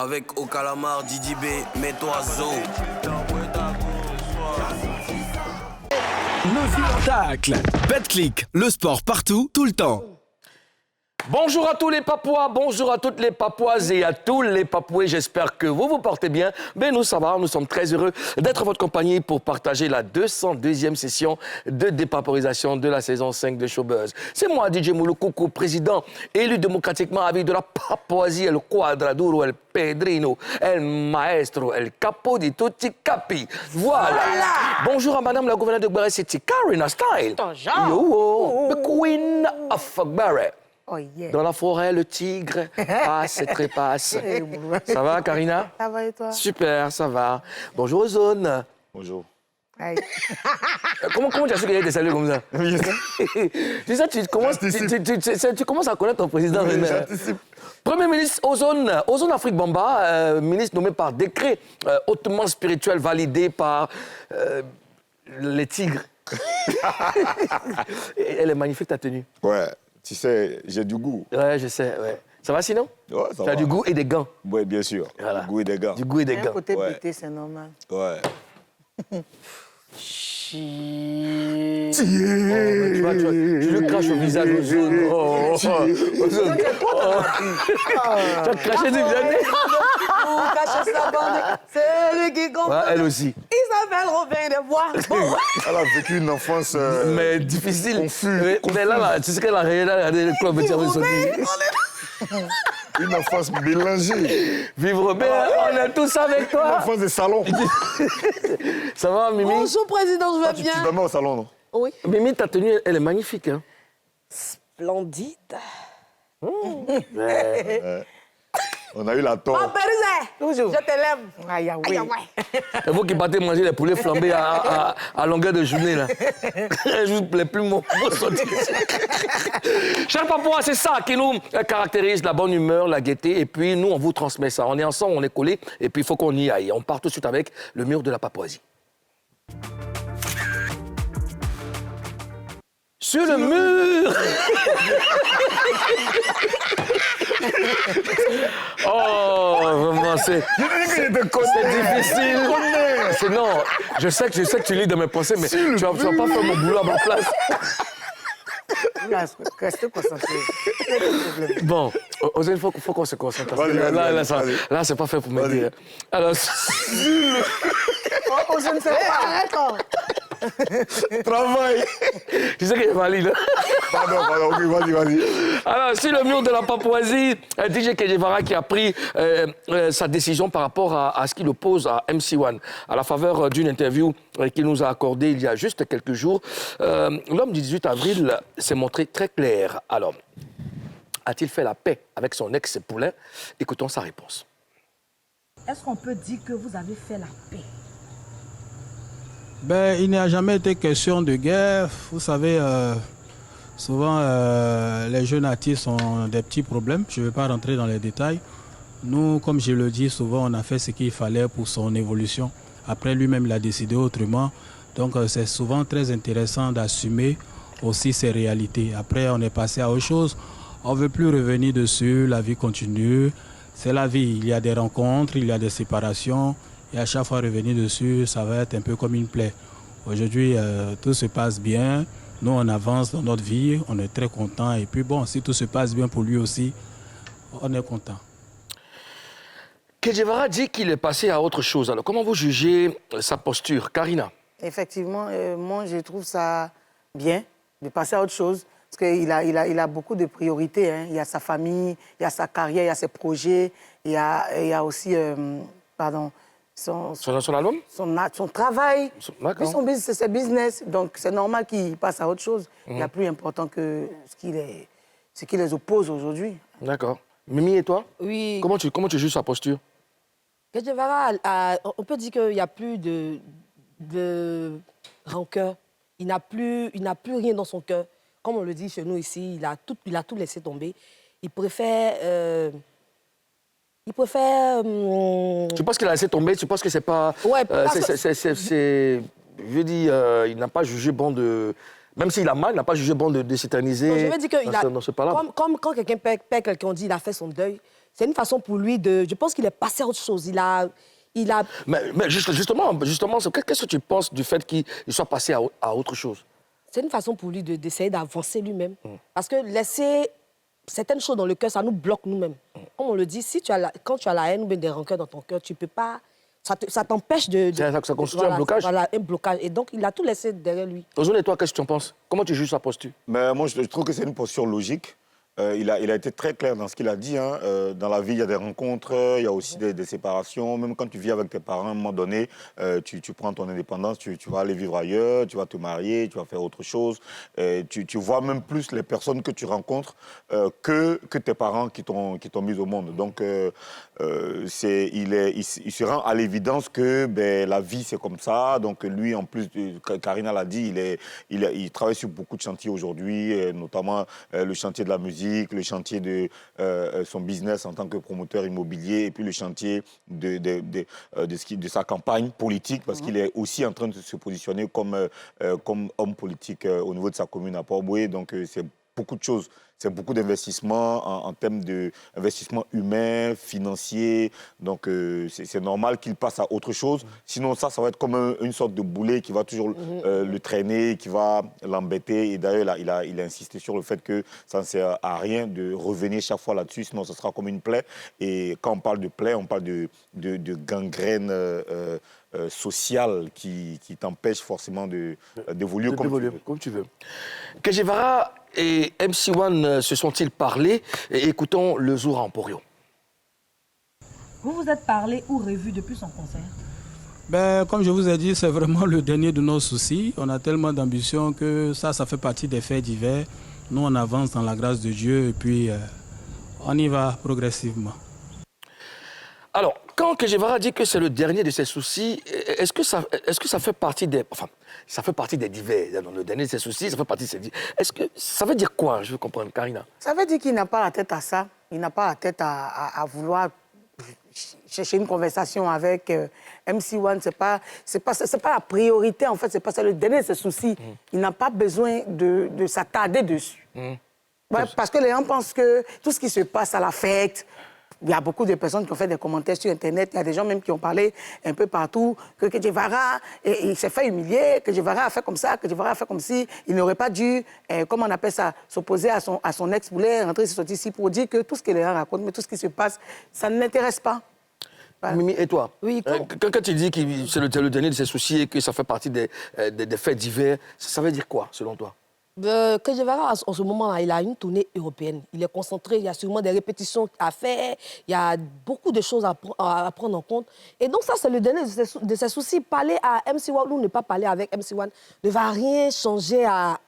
Avec au calamar, Didi B, mets-toi zo. Nos spectacles. BetClick, le sport partout, tout le temps. Bonjour à tous les Papouas, bonjour à toutes les Papouases et à tous les Papouais. J'espère que vous vous portez bien. Ben nous, ça va, nous sommes très heureux d'être en votre compagnie pour partager la 202e session de dépaporisation de la saison 5 de Showbuzz. C'est moi, DJ Moulou-Coucou, président élu démocratiquement avec de la Papouasie, el Quadraduro, el Pedrino, el Maestro, el Capo di tutti capi. Voilà. Bonjour à madame la gouverneure de Barre City, Karina Style. Yo, the Queen of Barre. Oh yeah. Dans la forêt, le tigre passe et trépasse. Ça va, Karina? Ça va et toi? Super, ça va. Bonjour, Ozone. Bonjour. Aïe. Comment tu as su qu'il y a des saluts comme ça? C'est ça, tu commences à connaître ton président. Oui, j'anticipe. Premier ministre Ozone Afrique Bamba, ministre nommé par décret hautement spirituel validé par les tigres. Elle est magnifique, ta tenue. Ouais, tu sais, j'ai du goût. Ouais, je sais, ouais. Ça va sinon? Ouais, ça Tu va. as du goût et des gants. Oui, bien sûr. Voilà. Du goût et des gars. Du goût et des Un gants. côté Ouais. pété, c'est normal. Ouais. Tu le craches au visage aux jaunes. Ozone. Tu as craché du visage. Pour cacher sa bande, c'est lui qui comprend. Ouais, elle aussi. Il s'appelle Robin des Bois. Elle a vécu une enfance... Mais difficile. confus. Mais là, tu sais qu'elle a regardé le club de Thierry Une enfance mélangée. Vivre bien, on est tous avec Une toi. enfance de salon. Ça va, Mimi? Bonjour, président, je vais Tu bien. dormais au salon, non? Oui. Mimi, ta tenue, elle est magnifique. Hein? Splendide. On a eu la Oh, tort. Périzé, Toujours. je te l'aime. Aïe, Aïe, ouais. C'est vous qui partez manger les poulets flambés à longueur de journée, là. Je vous plaît plus, mon sortir. Chers Papouas, c'est ça qui nous caractérise, la bonne humeur, la gaieté. Et puis, nous, on vous transmet ça. On est ensemble, on est collés. Et puis, il faut qu'on y aille. On part tout de suite avec le mur de la Papouasie. Sur le mur Oh, vraiment, c'est difficile. Non, je sais que tu lis dans mes pensées, mais tu vas pas faire mon boulot à ma place. Restez concentrés. Bon, Ozone, il faut qu'on se concentre. Parce que Vas-y, vas-y. là, c'est pas fait pour m'aider. Hein. Alors, Oh, je ne sais pas. Arrête. Travail. tu sais que je valide. Hein? Pardon, ok, vas-y. Alors, sur le mur de la Papouasie, DJ Kedjevara qui a pris sa décision par rapport à ce qu'il oppose à MC1, à la faveur d'une interview qu'il nous a accordée il y a juste quelques jours. L'homme du 18 avril s'est montré très clair. Alors, a-t-il fait la paix avec son ex-poulain? Écoutons sa réponse. Est-ce qu'on peut dire que vous avez fait la paix? Ben, il n'y a jamais été question de guerre. Vous savez, souvent, les jeunes artistes ont des petits problèmes. Je ne vais pas rentrer dans les détails. Nous, comme je le dis souvent, on a fait ce qu'il fallait pour son évolution. Après, lui-même, il a décidé autrement. Donc, c'est souvent très intéressant d'assumer aussi ces réalités. Après, on est passé à autre chose. On ne veut plus revenir dessus. La vie continue. C'est la vie. Il y a des rencontres, il y a des séparations. Et à chaque fois revenir dessus, ça va être un peu comme une plaie. Aujourd'hui, tout se passe bien. Nous, on avance dans notre vie. On est très contents. Et puis bon, si tout se passe bien pour lui aussi, on est content. Kedjevara dit qu'il est passé à autre chose. Alors, comment vous jugez sa posture? Karina? Effectivement, moi, je trouve ça bien de passer à autre chose. Parce qu'il a beaucoup de priorités. Hein. Il y a sa famille, il y a sa carrière, il y a ses projets. Il y a aussi, Son album? son travail. D'accord. Puis son business, c'est ses business. Donc, c'est normal qu'il passe à autre chose. Il y a plus important que ce qui les oppose aujourd'hui. D'accord. Mimi et toi? Oui. Comment tu juges sa posture? Kedjevara, on peut dire qu'il n'y a plus de rancœur. Il n'a plus rien dans son cœur. Comme on le dit chez nous ici, il a tout laissé tomber. Il préfère... Tu penses qu'il a laissé tomber? Tu penses que c'est pas... Ouais, je veux dire, il n'a pas jugé bon de... Même s'il a mal, il n'a pas jugé bon de s'éterniser je veux dire que dans ce pas-là. comme quand quelqu'un perd quelqu'un, on dit qu'il a fait son deuil. c'est une façon pour lui de... Je pense qu'il est passé à autre chose. Il a... Mais justement, qu'est-ce que tu penses du fait qu'il soit passé à autre chose? C'est une façon pour lui d'essayer d'avancer lui-même. Parce que laisser certaines choses dans le cœur, ça nous bloque nous-mêmes. Comme on le dit, si quand tu as la haine ou bien des rancœurs dans ton cœur, tu peux pas... Ça t'empêche de... Ça constitue un blocage? Voilà, un blocage. Et donc, il a tout laissé derrière lui. Ozone, et toi, qu'est-ce que tu en penses? Comment tu juges sa posture? Mais moi, je trouve que c'est une posture logique. Il a été très clair dans ce qu'il a dit. Hein. Dans la vie, il y a des rencontres, il y a aussi des séparations. Même quand tu vis avec tes parents, à un moment donné, tu prends ton indépendance, tu vas aller vivre ailleurs, tu vas te marier, tu vas faire autre chose. Tu vois même plus les personnes que tu rencontres que tes parents qui t'ont mis au monde. Donc, il se rend à l'évidence que la vie, c'est comme ça. Donc, lui, en plus, Karina l'a dit, il travaille sur beaucoup de chantiers aujourd'hui, notamment le chantier de la musique, le chantier de son business en tant que promoteur immobilier et puis le chantier de sa campagne politique parce qu'il est aussi en train de se positionner comme homme politique au niveau de sa commune à Port-Bouët. Donc, c'est beaucoup de choses. C'est beaucoup d'investissements en termes d'investissement humain, financier. Donc, c'est normal qu'il passe à autre chose. Sinon, ça va être comme une sorte de boulet qui va toujours le traîner, qui va l'embêter. Et d'ailleurs, il a insisté sur le fait que ça ne sert à rien de revenir chaque fois là-dessus, sinon ça sera comme une plaie. Et quand on parle de plaie, on parle de gangrène sociale qui t'empêche forcément d'évoluer comme tu veux. Que Guevara et MC1 se sont-ils parlé? Écoutons le Zoura Emporio. Vous vous êtes parlé ou revu depuis son concert? Comme je vous ai dit, c'est vraiment le dernier de nos soucis. On a tellement d'ambition que ça fait partie des faits divers. Nous, on avance dans la grâce de Dieu et puis on y va progressivement. Alors, quand Guevara dit que c'est le dernier de ses soucis, est-ce que ça fait partie des... Enfin, ça fait partie des divers. Dans le dernier de ses soucis, ça fait partie de ses... Est-ce que ça veut dire quoi? Je veux comprendre, Karina. Ça veut dire qu'il n'a pas la tête à ça. Il n'a pas la tête à vouloir chercher une conversation avec MC1. C'est pas la priorité, en fait. C'est le dernier de ses soucis. Il n'a pas besoin de s'attarder dessus. Ouais, parce que les gens pensent que tout ce qui se passe, ça l'affecte. Il y a beaucoup de personnes qui ont fait des commentaires sur Internet. Il y a des gens même qui ont parlé un peu partout que Guevara il s'est fait humilier, que Guevara a fait comme ça, que Guevara a fait comme si. Il n'aurait pas dû, comment on appelle ça, s'opposer à son ex-boulet, rentrer sur sortir ici pour dire que tout ce que les gens racontent, mais tout ce qui se passe, ça ne l'intéresse pas. Voilà. Mimi, et toi? Oui, quand tu dis que c'est le dernier de ses soucis et que ça fait partie des faits divers, ça veut dire quoi, selon toi? Que Guevara, en ce moment-là, il a une tournée européenne. Il est concentré, il y a sûrement des répétitions à faire, il y a beaucoup de choses à prendre en compte. Et donc ça, c'est le dernier de ses soucis. Parler à MC1 ou ne pas parler avec MC1 ne va rien changer à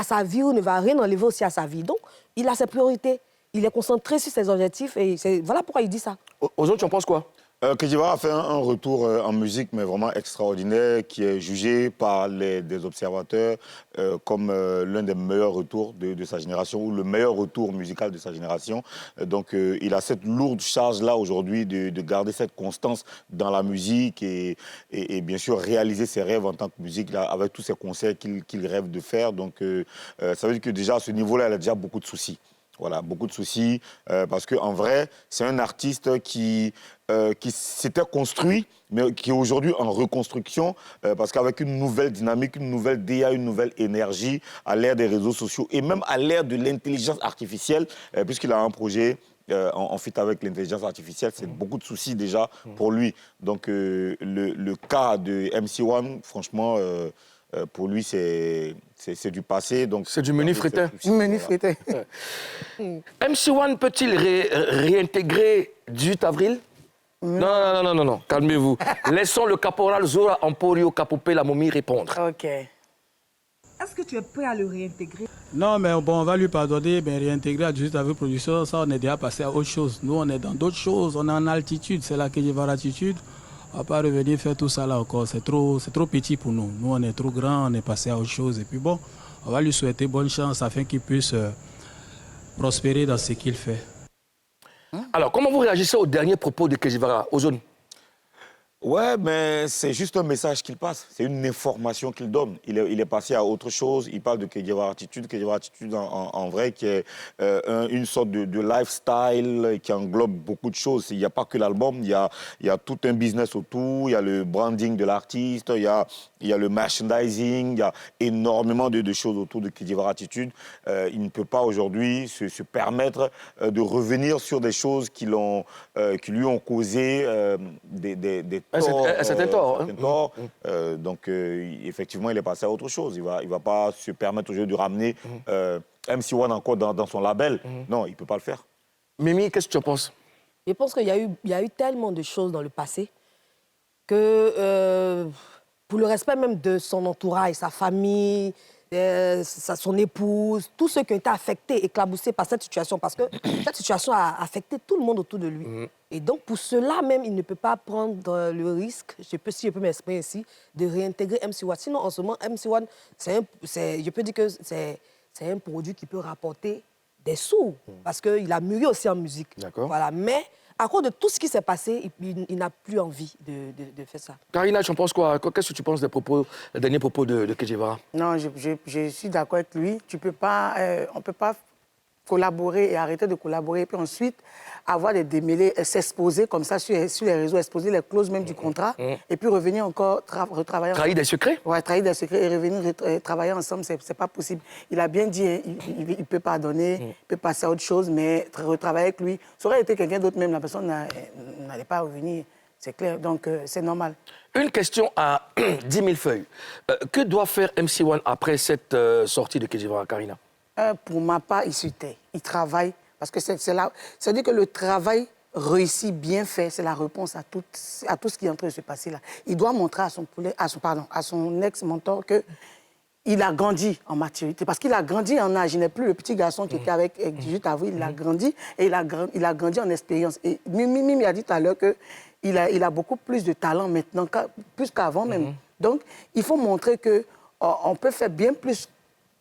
sa vie ou ne va rien enlever aussi à sa vie. Donc, il a ses priorités. Il est concentré sur ses objectifs et voilà pourquoi il dit ça. Aux autres, tu en penses quoi? Que Guevara a fait un retour en musique, mais vraiment extraordinaire, qui est jugé par des observateurs comme l'un des meilleurs retours de sa génération, ou le meilleur retour musical de sa génération. Donc, il a cette lourde charge-là aujourd'hui de garder cette constance dans la musique et bien sûr réaliser ses rêves en tant que musique, là, avec tous ces concerts qu'il rêve de faire. Donc, ça veut dire que déjà, à ce niveau-là, il a déjà beaucoup de soucis. Voilà, beaucoup de soucis, parce qu'en vrai, c'est un artiste qui s'était construit, mais qui est aujourd'hui en reconstruction, parce qu'avec une nouvelle dynamique, une nouvelle DA, une nouvelle énergie, à l'ère des réseaux sociaux, et même à l'ère de l'intelligence artificielle, puisqu'il a un projet en fit avec l'intelligence artificielle, c'est beaucoup de soucis déjà pour lui. Donc, le cas de MC1, franchement... pour lui, c'est du passé. C'est du menu fritin. Du menu fritin. MC1 peut-il réintégrer 18 avril? Non, calmez-vous. Laissons le caporal Zoura Emporio Kapopé la momie répondre. OK. Est-ce que tu es prêt à le réintégrer? Non, mais bon, on va lui pardonner, mais réintégrer à 18 avril production, ça, on est déjà passé à autre chose. Nous, on est dans d'autres choses, on est en altitude, c'est la Guevara altitude. On ne va pas revenir faire tout ça là encore, c'est trop petit pour nous. Nous, on est trop grands, on est passé à autre chose. Et puis bon, on va lui souhaiter bonne chance afin qu'il puisse prospérer dans ce qu'il fait. Alors, comment vous réagissez aux derniers propos de Guevara, Ozone? Ouais, mais c'est juste un message qu'il passe. C'est une information qu'il donne. Il est passé à autre chose. Il parle de Kedjevara Attitude. Kedjevara Attitude, en vrai, qui est une sorte de lifestyle qui englobe beaucoup de choses. Il n'y a pas que l'album. Il y a tout un business autour. Il y a le branding de l'artiste. Il y a le merchandising. Il y a énormément de choses autour de Kedjevara Attitude. Il ne peut pas aujourd'hui se permettre de revenir sur des choses qui lui ont causé des un certain tort. Donc, effectivement, il est passé à autre chose. Il va pas se permettre aujourd'hui de ramener MC1 encore dans son label. Non, il ne peut pas le faire. Mimi, qu'est-ce que tu en penses? Je pense qu'il y a eu tellement de choses dans le passé que, pour le respect même de son entourage, sa famille, son épouse, tous ceux qui ont été affectés, éclaboussés par cette situation, parce que cette situation a affecté tout le monde autour de lui. Et donc, pour cela même, il ne peut pas prendre le risque, si je peux m'exprimer ici, de réintégrer MC1. Sinon, en ce moment, MC1, je peux dire que c'est un produit qui peut rapporter des sous, parce qu'il a mûri aussi en musique. Voilà. Mais à cause de tout ce qui s'est passé, il n'a plus envie de faire ça. Karina, tu en penses quoi? Qu'est-ce que tu penses des derniers propos de Kedjevara? Non, je suis d'accord avec lui. On ne peut pas collaborer et arrêter de collaborer, et puis ensuite avoir des démêlés, s'exposer comme ça sur les réseaux, exposer les clauses même du contrat, et puis revenir encore retravailler. Trahir des secrets? Oui, trahir des secrets et revenir travailler ensemble, c'est pas possible. Il a bien dit, hein, il peut pardonner, il peut passer à autre chose, mais retravailler avec lui, ça aurait été quelqu'un d'autre même, la personne n'allait pas revenir, c'est clair, donc c'est normal. Une question à 10 000 feuilles. Que doit faire MC1 après cette sortie de Kedjevara, Karina? Pour ma part, il se tait. Il travaille. Parce que c'est-à-dire que le travail réussi, bien fait, c'est la réponse à tout ce qui est en train de se passer là. Il doit montrer à son ex-mentor qu'il a grandi en maturité. Parce qu'il a grandi en âge. Il n'est plus le petit garçon qui était avec 18 avril. Il a grandi et il a grandi en expérience. Et Mimi a dit tout à l'heure qu'il a beaucoup plus de talent maintenant, plus qu'avant même. Donc, il faut montrer qu'on peut faire bien plus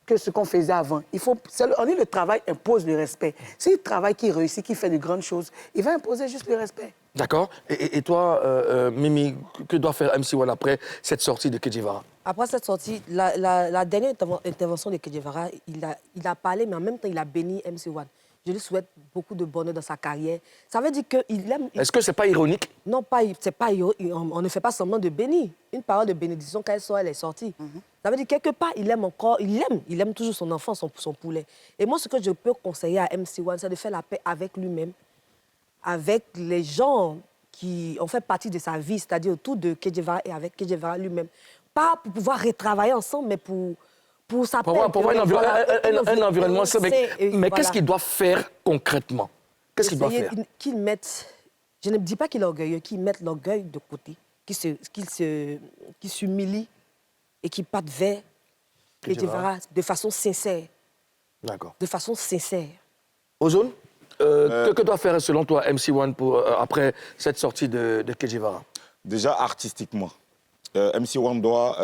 que ce qu'on faisait avant. Le travail impose le respect. C'est le travail qui réussit, qui fait de grandes choses, il va imposer juste le respect. D'accord. Et toi, Mimi, que doit faire MC1 après cette sortie de Kedjevara? Après cette sortie, la dernière intervention de Kedjevara, il a parlé, mais en même temps, il a béni MC1. Je lui souhaite beaucoup de bonheur dans sa carrière. Ça veut dire qu'il aime... Est-ce que ce n'est pas ironique? Non, c'est pas ironique. On ne fait pas seulement de bénir. Une parole de bénédiction, quand elle est sortie. Ça veut dire quelque part, il aime encore, il aime toujours son enfant, son poulet. Et moi, ce que je peux conseiller à MC1, c'est de faire la paix avec lui-même, avec les gens qui ont fait partie de sa vie, c'est-à-dire autour de Kedjevara et avec Kedjevara lui-même. Pas pour pouvoir retravailler ensemble, mais pour sa paix. Pour avoir un environnement sain. Mais qu'est-ce qu'il doit faire concrètement? Qu'est-ce qu'il doit faire? Qu'il mette, je ne dis pas qu'il est orgueilleux, qu'il mette l'orgueil de côté, qu'il s'humilie et qu'il parte vers Kedjevara de façon sincère. D'accord. De façon sincère. Ozone, que doit faire selon toi MC1 après cette sortie de Kedjevara? Déjà artistiquement, MC1 doit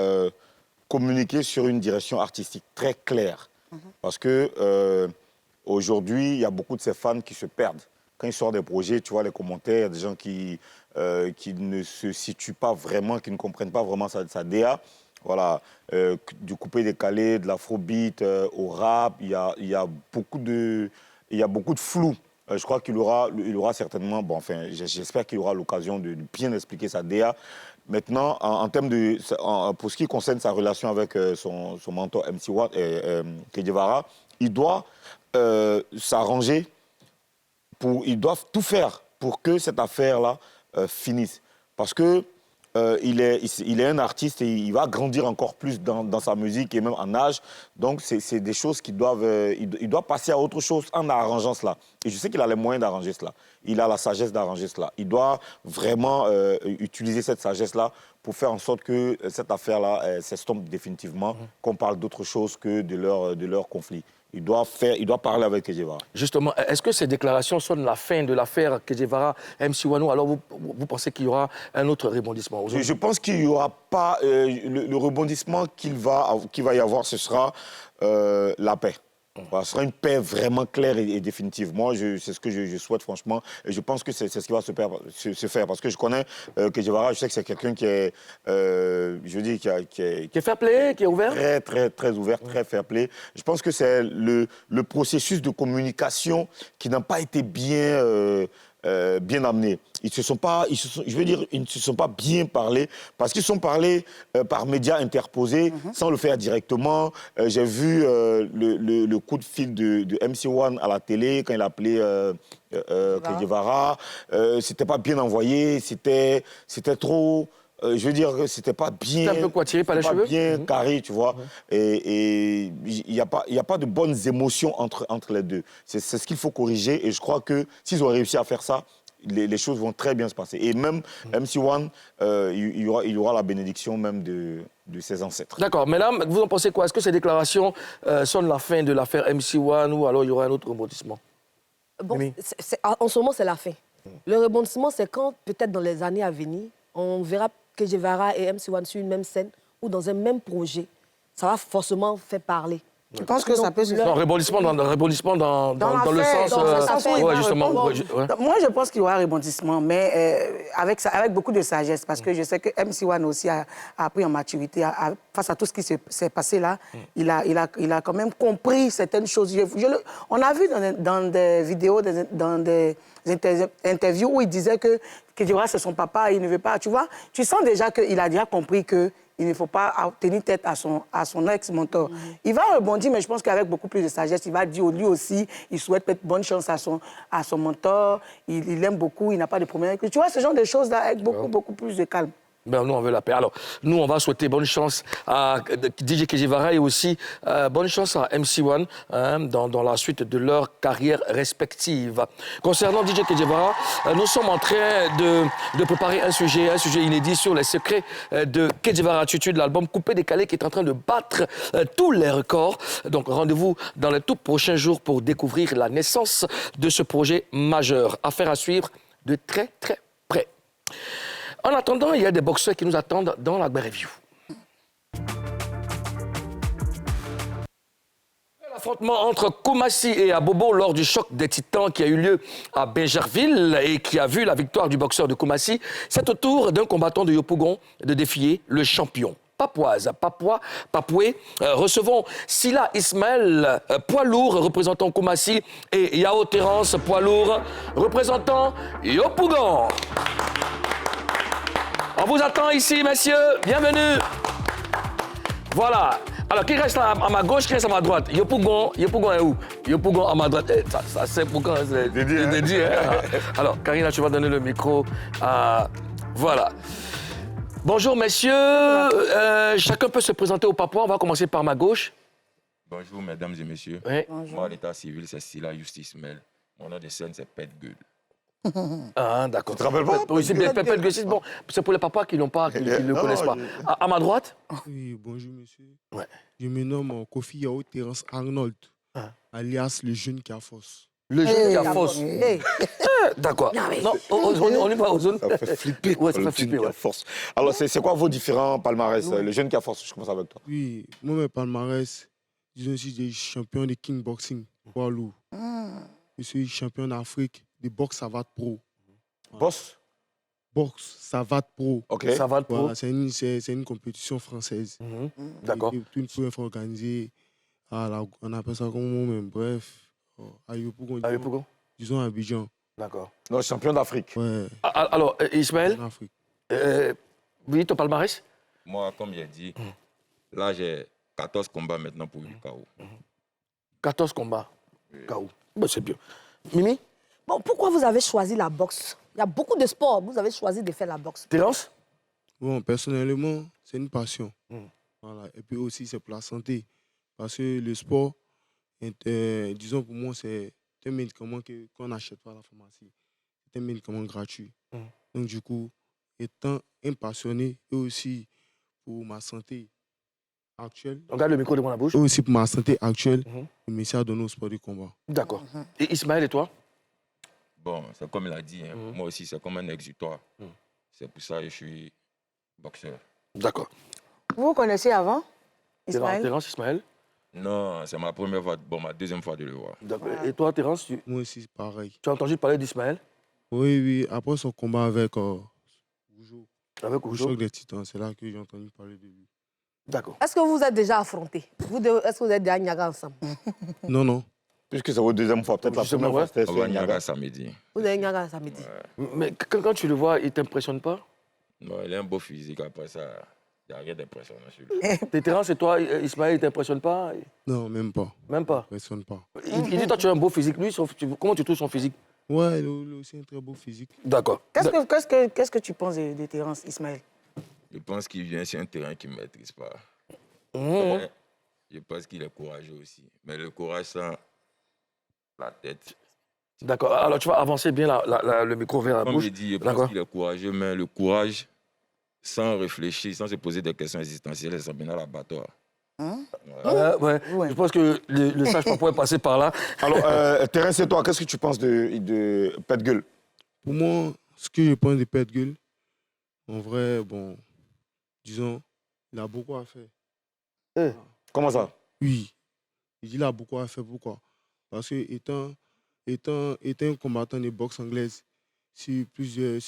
communiquer sur une direction artistique très claire. Parce que aujourd'hui, il y a beaucoup de ces fans qui se perdent. Quand ils sortent des projets, tu vois les commentaires, il y a des gens qui ne se situent pas vraiment, qui ne comprennent pas vraiment sa DA. Voilà, du coupé-décalé, de l'afrobeat au rap, il y a beaucoup de flou. Je crois qu'il aura certainement, bon, enfin, j'espère qu'il aura l'occasion de bien expliquer sa DA. Maintenant, en termes pour ce qui concerne sa relation avec son mentor MC1, Kedjevara, il doit s'arranger, ils doivent tout faire pour que cette affaire-là finisse. Parce que il est un artiste et il va grandir encore plus dans sa musique et même en âge. Donc, c'est des choses qui doivent... il doit passer à autre chose en arrangeant cela. Et je sais qu'il a les moyens d'arranger cela. Il a la sagesse d'arranger cela. Il doit vraiment utiliser cette sagesse-là pour faire en sorte que cette affaire-là s'estompe définitivement, qu'on parle d'autre chose que de leur conflit. Il doit parler avec Kedjevara. Justement, est-ce que ces déclarations sonnent la fin de l'affaire Kedjevara, MC1 ou alors vous pensez qu'il y aura un autre rebondissement? Je pense qu'il n'y aura pas... le rebondissement qu'il va y avoir, ce sera la paix. Voilà, ce sera une paix vraiment claire et définitive. Moi, c'est ce que je souhaite franchement. Et je pense que c'est ce qui va se faire. Parce que je connais Que Guevara, je sais que c'est quelqu'un qui est, je veux dire, qui est fair play, qui est ouvert. Très, très, très ouvert, très fair play. Je pense que c'est le processus de communication qui n'a pas été bien amenés. Ils ne se sont pas bien parlé parce qu'ils sont parlés par médias interposés sans le faire directement. J'ai vu le coup de fil de MC1 à la télé quand il a appelé Que Guevara. C'était pas bien envoyé, c'était trop... je veux dire que c'était pas bien... C'était un peu quoi, tiré par les cheveux? Bien carré, tu vois. Et il n'y a pas de bonnes émotions entre les deux. C'est ce qu'il faut corriger. Et je crois que s'ils ont réussi à faire ça, les choses vont très bien se passer. Et même MC1, il y aura la bénédiction même de ses ancêtres. D'accord. Mais là, vous en pensez quoi? Est-ce que ces déclarations sonnent la fin de l'affaire MC1 ou alors il y aura un autre rebondissement? Bon, en ce moment, c'est la fin. Le rebondissement, c'est quand, peut-être dans les années à venir, on verra Que Guevara et MC1 sur une même scène ou dans un même projet. Ça va forcément faire parler. Je pense que ça peut se faire. Non, rebondissement dans le sens... ouais, justement. Moi, je pense qu'il y aura rebondissement, mais avec beaucoup de sagesse, parce que je sais que MC1 aussi a appris en maturité face à tout ce qui s'est passé là. Il a quand même compris certaines choses. On a vu dans des vidéos, dans des interviews où il disait que Guevara, c'est son papa, il ne veut pas. Tu vois, tu sens déjà qu'il a déjà compris que il ne faut pas tenir tête à son ex-mentor. Il va rebondir, mais je pense qu'avec beaucoup plus de sagesse, il va dire lui aussi, il souhaite peut-être bonne chance à son mentor, il l'aime beaucoup, il n'a pas de problème. Tu vois, ce genre de choses-là avec beaucoup plus de calme. Ben, nous, on veut la paix. Alors, nous, on va souhaiter bonne chance à DJ Que Guevara et aussi bonne chance à MC1 dans la suite de leur carrière respective. Concernant DJ Que Guevara, nous sommes en train de préparer un sujet inédit sur les secrets de Que Guevara Attitude, l'album Coupé Décalé qui est en train de battre tous les records. Donc, rendez-vous dans les tout prochains jours pour découvrir la naissance de ce projet majeur. Affaire à suivre de très, très près. En attendant, il y a des boxeurs qui nous attendent dans la Review. L'affrontement entre Koumassi et Abobo lors du choc des titans qui a eu lieu à Bingerville et qui a vu la victoire du boxeur de Koumassi, c'est au tour d'un combattant de Yopougon de défier le champion. Papoué, recevons Sila Ismaël, poids lourd représentant Koumassi, et Yao Terence, poids lourd représentant Yopougon. On vous attend ici, messieurs. Bienvenue. Voilà. Alors, qui reste à ma gauche, qui reste à ma droite? Yopougon est où? Yopougon à ma droite. Ça c'est pourquoi c'est dédié. Hein? Alors, Karina, tu vas donner le micro à... Voilà. Bonjour, messieurs. Chacun peut se présenter au Papouas. On va commencer par ma gauche. Bonjour, mesdames et messieurs. Oui. Moi, l'état civil, c'est Sila Justice Mel. Mon nom de scène, c'est Pet Gueule. Ah, d'accord. Tu te rappelles pas? Oui, c'est Pépé Guessis. Bon, c'est pour les papas qui ne le connaissent pas. À ma droite? Oui, bonjour, monsieur. Ouais. Je me nomme Kofi Yao Terence Arnold, alias le jeune qui a force. Le jeune qui a force. D'accord. Non, on y va aux zones. Ça fait flipper. Ouais, ça fait flipper, ouais. Force. Alors, c'est quoi vos différents palmarès? Le jeune qui a force, je commence avec toi. Oui, moi, mes palmarès, disons aussi des champions de kickboxing, poids lourd. Je suis champion d'Afrique de boxe savate pro. Boss? Boxe savate pro. Ok. Savate pro. Voilà, c'est une compétition française. D'accord. Une première fois organisée, on appelle ça comment même, bref, à Yopougon. Disons à Abidjan. D'accord. Non, champion d'Afrique. Ouais. Alors, Ismaël, En Afrique. oui, ton palmarès? Moi, comme j'ai dit, là, j'ai 14 combats maintenant pour 8 KO. 14 combats. KO. Ben, c'est bien. Mimi? Bon, pourquoi vous avez choisi la boxe? Il y a beaucoup de sports, vous avez choisi de faire la boxe. Terence? Bon, personnellement, c'est une passion. Voilà. Et puis aussi, c'est pour la santé. Parce que le sport, disons pour moi, c'est un médicament qu'on n'achète pas à la pharmacie. C'est un médicament gratuit. Donc, du coup, étant un passionné et aussi pour ma santé actuelle. Regarde le micro devant la bouche. Et aussi pour ma santé actuelle, je me suis donné au sport de combat. D'accord. Et Ismaël et toi? Bon, c'est comme il a dit, hein. Moi aussi, c'est comme un exutoire. C'est pour ça que je suis boxeur. D'accord. Vous vous connaissez avant, Ismaël? Terence, Ismaël? Non, c'est ma première fois, bon, ma deuxième fois de le voir. D'accord. Et toi, Terence, Moi aussi, pareil. tu as entendu parler d'Ismaël? Oui, oui. Après son combat avec Oujo, Avec au Oujo? choc des Titans, c'est là que j'ai entendu parler de lui. D'accord. Est-ce que vous vous êtes déjà affrontés? Est-ce que vous êtes déjà à Niaga ensemble? Non, non. Puisque c'est votre deuxième fois, peut-être la Justement, première fois, c'était On sur va Niaga Niaga. samedi. Vous êtes à Niaga samedi. Mais quand tu le vois, il t'impressionne pas? Non, il a un beau physique, après ça, il n'y a rien d'impressionnant sur lui. Tes Terence et toi, Ismaël, il t'impressionne pas? Non, même pas. Même pas. Personne pas. Il dit, toi, tu as un beau physique. Lui, comment tu trouves son physique? Ouais, il a aussi un très beau physique. D'accord. Qu'est-ce que tu penses de Terence, Ismaël? Je pense qu'il vient sur un terrain qu'il ne maîtrise pas. Mmh. Je pense qu'il est courageux aussi. Mais le courage sans la tête. D'accord. Alors, tu vas avancer bien le micro vers la Comme bouche. je dis, je pense qu'il est courageux, mais le courage, sans réfléchir, sans se poser des questions existentielles, ça mène à l'abattoir. Ouais. Je pense que le sage papa est passé par là. Alors, Terence et toi, qu'est-ce que tu penses de Petgueule? Pour moi, ce que je pense de Petgueule, en vrai, bon, disons, il a beaucoup à faire. Comment ça? Oui, il a beaucoup à faire. Pourquoi? Parce que étant un combattant de boxe anglaise, sur plusieurs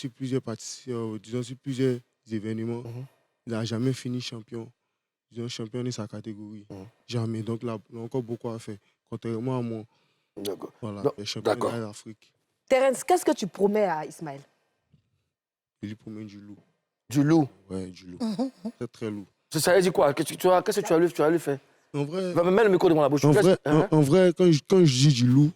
événements, il n'a jamais fini champion. Disons, champion de sa catégorie. Jamais. Donc, il a encore beaucoup à faire. Contrairement à moi. D'accord. Voilà, Donc, les champions d'accord. d'Afrique. Terence, qu'est-ce que tu promets à Ismaël? Il lui promet du loup. Du loup? Ouais, du loup. Très, très lourd. Ça veut dire quoi? Qu'est-ce que tu as lui fait? En vrai, Mets le micro devant la bouche. en vrai, quand je dis du loup,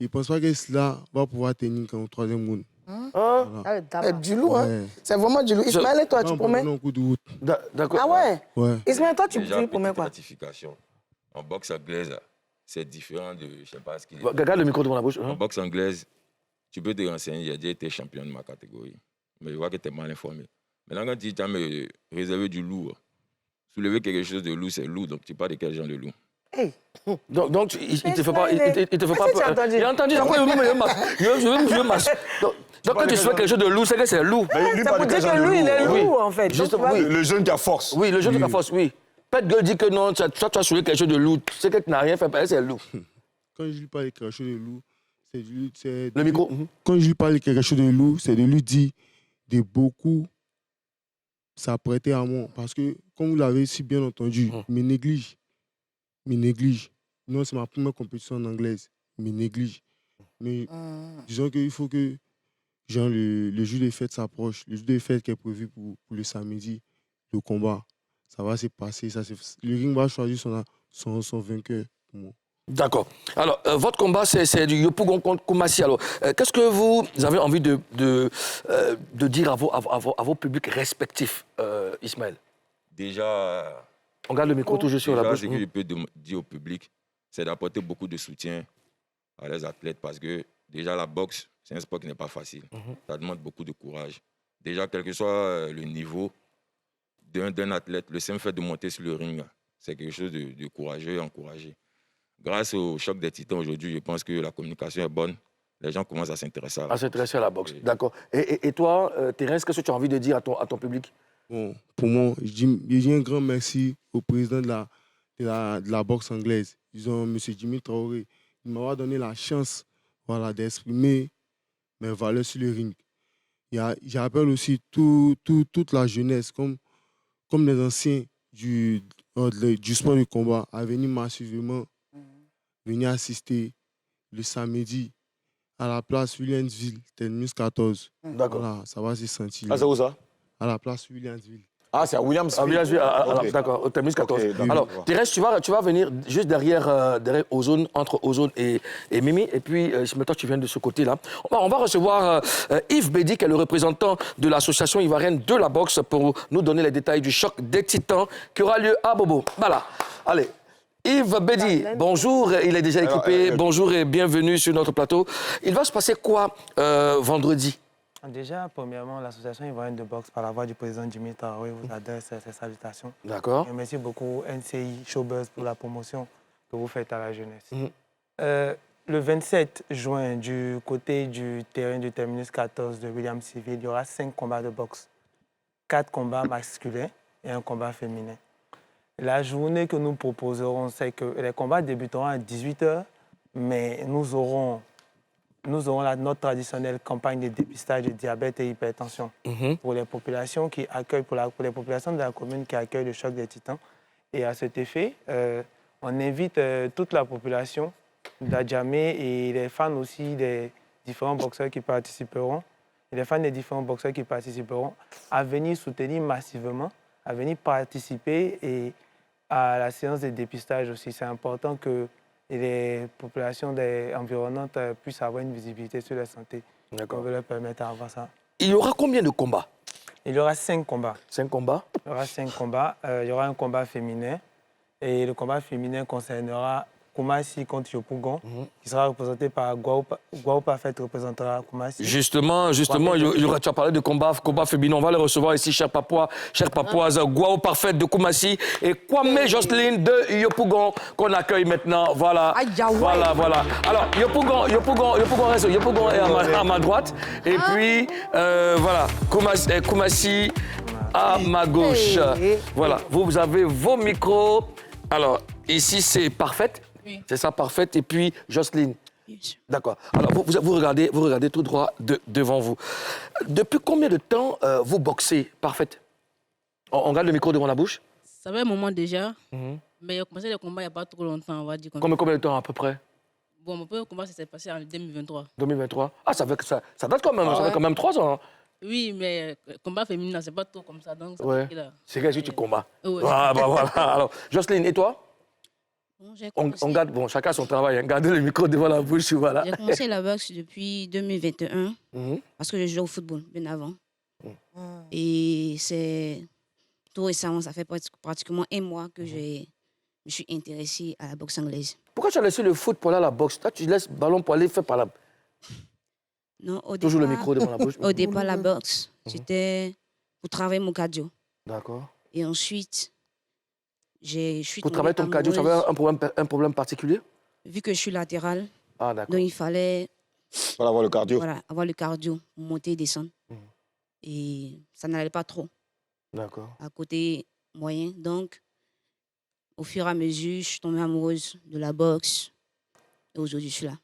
il ne pense pas que cela va pouvoir tenir comme au troisième round. Voilà. Du loup, hein? C'est vraiment du loup. Ismaël et toi, tu promets? Non, coup de route. D'accord. Ah ouais? Ouais. Ismaël, toi, tu Déjà, promets petite quoi? ratification. En boxe anglaise, c'est différent de, je ne sais pas ce qu'il est. Regarde le micro devant la bouche. En boxe anglaise, tu peux te renseigner, j'ai déjà été champion de ma catégorie. Mais je vois que tu es mal informé. Maintenant, quand tu as me réservé du lourd, soulever quelque chose de lourd, c'est lourd. Donc, tu parles de quel genre de lourd? Hey. Donc il te fait pas. Il te fait pas. Qu'est-ce que tu as entendu? Il a entendu. Après, je veux masser. Donc, quand tu fais quelque chose de lourd, c'est que c'est lourd. C'est pour dire que lui, il est lourd, en fait. Justement, oui. Le jeune qui a force. Oui, le jeune qui a force, oui. Petgueule dit que non, tu as soulevé quelque chose de lourd. C'est que tu n'as rien fait, c'est lourd. Quand je lui parle de quelque chose de lourd, Le micro. Quand je lui parle de quelque chose de lourd, c'est de lui dire de beaucoup s'apprêter à moi. Parce que, comme vous l'avez si bien entendu, il me néglige. Non, c'est ma première compétition en anglaise. Il me néglige. Mais disons qu'il faut que genre, le jour des fêtes s'approche. Le jour des fêtes qui est prévu pour le samedi, le combat, ça va se passer. Le ring va choisir son vainqueur pour moi. D'accord. Alors, votre combat, c'est du Yopougon contre Koumassi. Alors, qu'est-ce que vous avez envie de dire à vos publics respectifs, Ismaël? Déjà, on garde le micro toujours sur la bouche. Ce que je peux dire au public, c'est d'apporter beaucoup de soutien à les athlètes parce que déjà la boxe, c'est un sport qui n'est pas facile. Ça demande beaucoup de courage. Déjà, quel que soit le niveau d'un athlète, le simple fait de monter sur le ring, c'est quelque chose de courageux et encouragé. Grâce au choc des titans aujourd'hui, je pense que la communication est bonne. Les gens commencent à s'intéresser à la boxe. D'accord. Et toi, Thérèse, qu'est-ce que tu as envie de dire à ton public? Bon, pour moi, je dis un grand merci au président de la boxe anglaise, disons M. Jimmy Traoré. Il m'a donné la chance d'exprimer mes valeurs sur le ring. J'appelle aussi toute la jeunesse, comme les anciens du sport de combat, à venir massivement venir assister le samedi à la place Williamsville, Terminus 14. D'accord. Voilà, ça va se sentir. Ah, c'est où ça? À la place Williamsville. Ah, c'est à Williamsville. Okay. D'accord, au Terminus 14. Okay, alors, Thérèse, tu vas venir juste derrière Ozone, entre Ozone et Mimi. Et puis, maintenant, tu viens de ce côté-là. On va recevoir Yves Bédi, qui est le représentant de l'association ivoirienne de la boxe, pour nous donner les détails du choc des titans qui aura lieu à Bobo. Voilà. Allez. Yves Bédi, bonjour, il est déjà équipé. Bonjour et bienvenue sur notre plateau. Il va se passer quoi vendredi? Déjà, premièrement, l'association ivoirienne de boxe, par la voix du président Jimmy Traoré, vous adresse ses salutations. D'accord. Et merci beaucoup NCI Showbuzz pour la promotion que vous faites à la jeunesse. Le 27 juin, du côté du terrain du Terminus 14 de Williamsville, il y aura 5 combats de boxe. 4 combats masculins et un combat féminin. La journée que nous proposerons, c'est que les combats débuteront à 18h, mais nous aurons notre traditionnelle campagne de dépistage de diabète et hypertension pour les populations qui accueillent, pour les populations de la commune qui accueillent le choc des titans. Et à cet effet, on invite toute la population d'Adjamé et les fans aussi des différents boxeurs qui participeront, à venir soutenir massivement, à venir participer et à la séance de dépistage aussi. C'est important que les populations environnantes puissent avoir une visibilité sur la santé. On veut leur permettre d'avoir ça. Il y aura combien de combats? Il y aura 5 combats. 5 combats? Il y aura 5 combats. Il y aura un combat féminin. Et le combat féminin concernera Koumassi contre Yopougon, qui sera représenté par Guao Parfait représentera Koumassi. Justement, tu as parlé de combat féminin. On va les recevoir ici, chers papouases, Guao Parfait de Koumassi et Kwame Jocelyne de Yopougon, qu'on accueille maintenant. Voilà. Voilà. Alors, Yopougon est à ma droite. Et puis, voilà, Koumassi à ma gauche. Voilà, vous avez vos micros. Alors, ici, c'est Parfait. Oui. C'est ça, Parfait. Et puis, Jocelyne. D'accord. Alors, vous regardez tout droit devant vous. Depuis combien de temps vous boxez, Parfait? On garde le micro devant la bouche. Ça fait un moment déjà. Mais il a commencé le combat il n'y a pas trop longtemps, on va dire. Combien de temps à peu près? Bon, mon premier combat, ça s'est passé en 2023. 2023? Ah, ça date quand même, ça fait quand même 3 ans. Hein. Oui, mais le combat féminin, c'est pas trop comme ça. Donc c'est qu'est-ce que tu combats? Ouais. Ah, bah voilà. Alors, Jocelyne, et toi? Bon, on garde, chacun son travail, hein. Gardez le micro devant la bouche, voilà. J'ai commencé la boxe depuis 2021, parce que je joue au football bien avant. Et c'est tout récemment, ça fait pratiquement 1 mois que je me suis intéressée à la boxe anglaise. Pourquoi tu as laissé le foot pour aller à la boxe? Toi, tu laisses le ballon pour aller faire par là. Non, toujours le micro devant la bouche. Au départ, la boxe, c'était pour travailler mon cardio. D'accord. Et ensuite, je suis pour travailler ton cardio, tu avais un problème particulier? Vu que je suis latérale, donc il fallait avoir le cardio. Voilà, avoir le cardio, monter et descendre. Et ça n'allait pas trop. D'accord. À côté moyen. Donc, au fur et à mesure, je suis tombée amoureuse de la boxe. Et aujourd'hui, je suis là.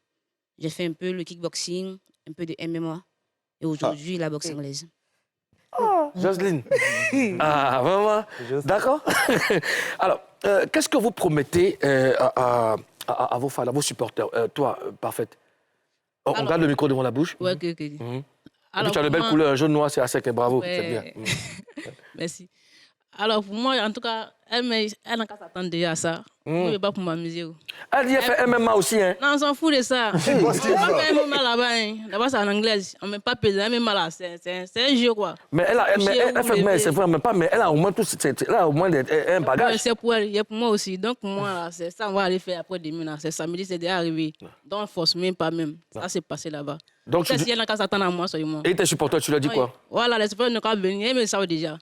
J'ai fait un peu le kickboxing, un peu de MMA. Et aujourd'hui, la boxe anglaise. Jocelyne. Ah, vraiment? D'accord. Alors, qu'est-ce que vous promettez à vos fans, à vos supporters? Toi, Parfait. On garde le micro devant la bouche. Oui, ok. Alors, tu as de belles couleurs, jaune, noir, c'est assez que bravo. Ouais. C'est bien. Merci. Alors, pour moi, en tout cas, elle n'a qu'à s'attendre déjà à ça. Je ne vais pas pour m'amuser. Elle dit qu'elle fait MMA aussi, hein? Non, on s'en fout de ça. On ne va pas faire MMA là-bas. Hein. Là-bas, c'est en anglais. On ne met pas pesé. MMA là, c'est un jeu, quoi. Mais c'est vrai, mais elle a au moins un bagage. Ouais, c'est pour elle, et pour moi aussi. Donc, pour moi, c'est ça, on va aller faire après demain. C'est samedi, c'est déjà arrivé. Donc, force même pas même. Ça s'est passé là-bas. Donc, si elle n'a qu'à s'attendre à moi, seulement. Et tes supporters, tu leur dis quoi? Voilà, les supporters n'ont qu'à venir, mais ça va déjà.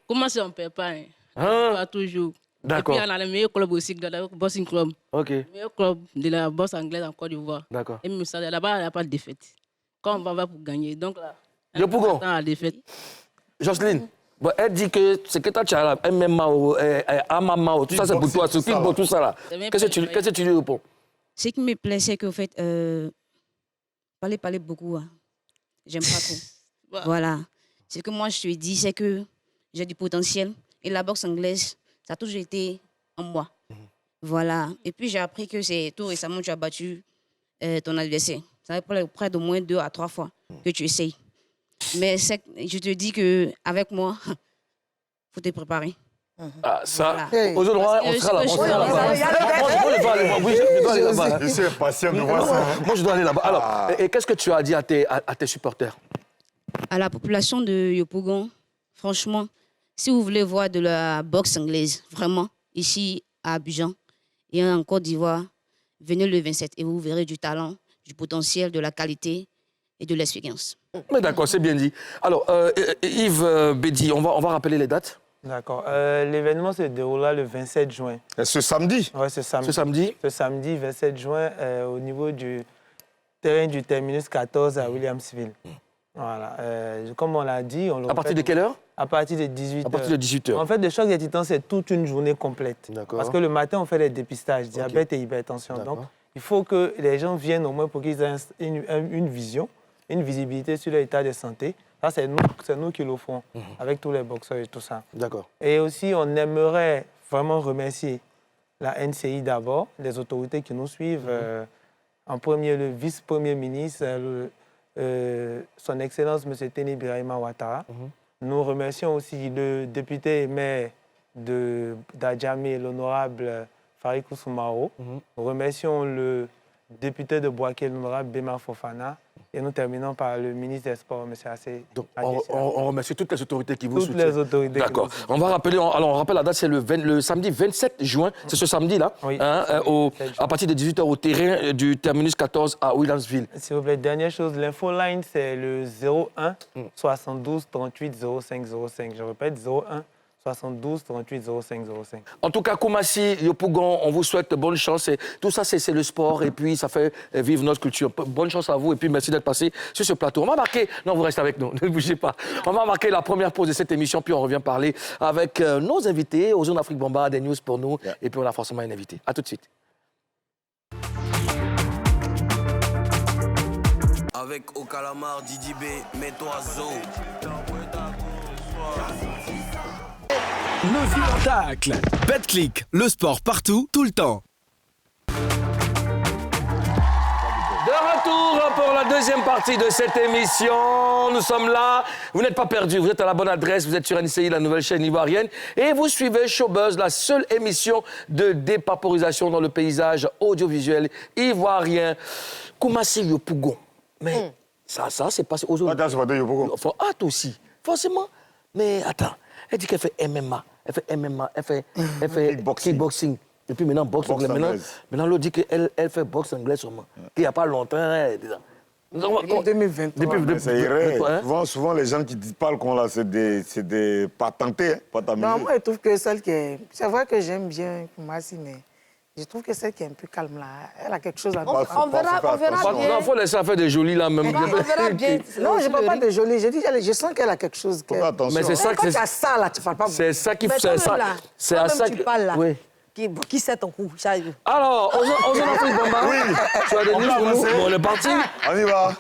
Comment ça, on ne perd pas? Pas toujours. D'accord. Et puis, on a le meilleur club aussi, le Boxing Club. OK. Le meilleur club de la boxe anglaise en Côte d'Ivoire. D'accord. Et même ça, là-bas, il n'y a pas de défaite. Quand on va pour gagner. Donc là, on attend la défaite. Jocelyne, elle dit que c'est que toi, tu as la MMA, MMA, tout ça, c'est pour toi, ce tout ça là. Qu'est-ce que tu lui réponds? Ce qui me plaît, c'est qu'en fait, parler beaucoup, hein. J'aime pas trop. Voilà. Ce que moi, je te dis, c'est que j'ai du potentiel. Et la boxe anglaise, ça a toujours été en moi. Voilà. Et puis, j'ai appris que c'est tout récemment que tu as battu ton adversaire. Ça fait près d'au moins 2 à 3 fois que tu essayes. Mais je te dis qu'avec moi, il faut te préparer. Ah, ça, voilà. Aujourd'hui, on sera là. Moi, je dois aller là-bas. Oui, je dois aller là-bas. Je suis impatient de voir ça. Moi, je dois aller là-bas. Alors, et qu'est-ce que tu as dit à tes supporters? À la population de Yopougon, franchement, si vous voulez voir de la boxe anglaise, vraiment, ici à Abidjan et en Côte d'Ivoire, venez le 27 et vous verrez du talent, du potentiel, de la qualité et de l'expérience. Mais d'accord, c'est bien dit. Alors, Yves Bédi, on va rappeler les dates. D'accord. L'événement se déroulera le 27 juin. Ce samedi? Oui, ce samedi. Ce samedi? Ce samedi, 27 juin, au niveau du terrain du terminus 14 à Williamsville. Voilà. Comme on l'a dit, on le À partir de quelle heure? À partir de 18h. À partir de 18h. En fait, le choc des titans, c'est toute une journée complète. Parce que le matin, on fait les dépistages, diabète et hypertension. Donc, il faut que les gens viennent au moins pour qu'ils aient une vision, une visibilité sur l'état de santé. Ça, c'est nous qui le ferons, avec tous les boxeurs et tout ça. D'accord. Et aussi, on aimerait vraiment remercier la NCI d'abord, les autorités qui nous suivent. En premier, le vice-premier ministre, son Excellence, M. Teni Birahima Ouattara. Nous remercions aussi le député et maire d'Adjamé, l'honorable Farikou Soumaro. Nous remercions le député de Boaké, l'honorable Bema Fofana. Et nous terminons par le ministre des Sports, M. Assé. Donc, on remercie toutes les autorités qui vous soutiennent. Toutes les autorités. D'accord. On va rappeler, alors on rappelle la date, c'est le samedi 27 juin. C'est ce samedi-là, oui, à partir de 18h au terrain du terminus 14 à Williamsville. S'il vous plaît, dernière chose, l'infoline, c'est le 01 72 38 05 05. Je répète, 01 72 38 05 05. En tout cas, Koumassi, Yopougon, on vous souhaite bonne chance. Et tout ça, c'est le sport et puis ça fait vivre notre culture. Bonne chance à vous et puis merci d'être passé sur ce plateau. On va marquer... Non, vous restez avec nous, ne bougez pas. On va marquer la première pause de cette émission, puis on revient parler avec nos invités, aux Zones Afrique Bomba, des news pour nous, et puis on a forcément un invité. À tout de suite. Avec Okalamar, Didi B, mets-toi Zo. Le spectacle. BetClick, le sport partout, tout le temps. De retour pour la deuxième partie de cette émission. Nous sommes là. Vous n'êtes pas perdus. Vous êtes à la bonne adresse. Vous êtes sur NCI, la nouvelle chaîne ivoirienne. Et vous suivez Showbuzz, la seule émission de dépaporisation dans le paysage audiovisuel ivoirien. Koumassi Yopougon. Mais ça c'est passé aux autres. Attends, c'est pas de Yopougon. Toi aussi, forcément. Mais attends, elle dit qu'elle fait MMA. Elle fait kickboxing. Et puis maintenant, boxe anglaise. Maintenant, l'autre dit qu'elle fait boxe anglaise seulement. Qu'il n'y a pas longtemps, elle est déjà. En 2023. Ça irait. Souvent, les gens qui parlent qu'on là, c'est des patentés, pas ta Non, moi, je trouve que celle qui est... C'est vrai que j'aime bien Koumassi, mais je trouve que celle qui est un peu calme, là, elle a quelque chose à dire. On verra bien. Il faut laisser faire des jolis, là, même. On verra bien. Non, je ne parle pas de jolie. Je sens qu'elle a quelque chose. Mais c'est ça que c'est... Quand tu as ça, là, tu ne parles pas. C'est ça qui fait ça. C'est à ça que tu parles, là. Oui. Qui sait ton coup? Alors, aux Zones Afrique Bomba, tu as des news pour nous? Bon, on est parti. On y va.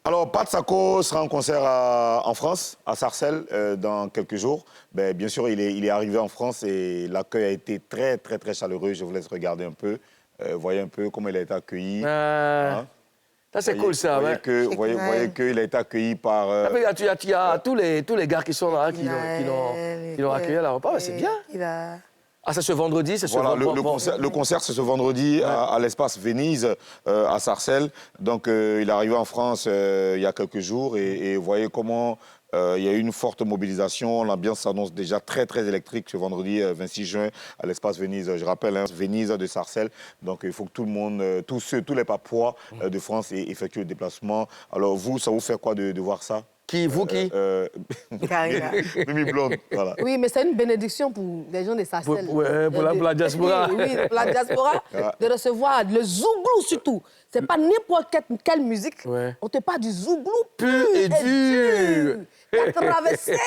Alors, Pat Sako sera en concert en France, à Sarcelles, dans quelques jours. Bien sûr, il est arrivé en France et l'accueil a été très, très, très chaleureux. Je vous laisse regarder un peu. Voyez un peu comment il a été accueilli. Hein? Ça, c'est cool, ça. Vous voyez qu'il a été accueilli par... Il y a tous les gars qui sont là, qui l'ont accueilli à l'aéroport. C'est bien. Ah, c'est ce vendredi, c'est ce vendredi. Le concert, c'est ce vendredi à l'espace Venise, à Sarcelles. Donc, il est arrivé en France il y a quelques jours et vous voyez comment il y a eu une forte mobilisation. L'ambiance s'annonce déjà très, très électrique ce vendredi 26 juin à l'espace Venise. Je rappelle, Venise de Sarcelles. Donc, il faut que tout le monde, tous les Papouas de France effectuent le déplacement. Alors, vous, ça vous fait quoi de voir ça? Vous qui Mimi Blonde, voilà. Oui, mais c'est une bénédiction pour les gens de Sarcelles. Pour la diaspora. Oui, pour la diaspora, de recevoir le zouglou surtout. C'est pas n'importe quelle musique. On te parle du zouglou pur et dur. Qui a traversé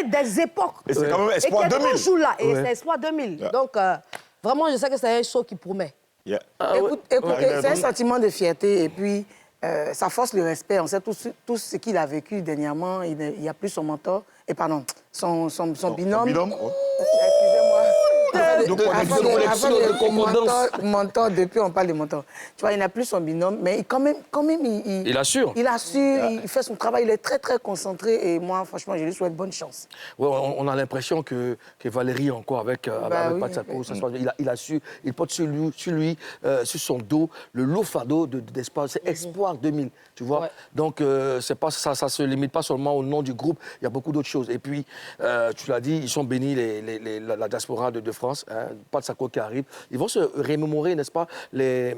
des époques. Et c'est quand même Espoir 2000. Et qui est toujours là. Et c'est Espoir 2000. Donc, vraiment, je sais que c'est un show qui promet. Écoutez, c'est un sentiment de fierté et puis... ça force le respect. On sait tout ce qu'il a vécu dernièrement. Il n'y a plus son mentor. Et pardon, son binôme. Excusez-moi. Mentor, depuis on parle de mentor. Tu vois, il n'a plus son binôme, mais quand même il assure. Il assure, il fait son travail, il est très, très concentré. Et moi, franchement, je lui souhaite bonne chance. Ouais, on a l'impression que Valérie, encore avec Pat Sako, il a su, il porte sur lui, sur son dos, le lourd fardeau d'espoir. C'est Espoir 2000, tu vois. Donc, c'est pas, ça ne se limite pas seulement au nom du groupe, il y a beaucoup d'autres choses. Et puis, tu l'as dit, ils sont bénis, la diaspora de France. France, hein, Pat Sako qui arrive. Ils vont se remémorer, n'est-ce pas, les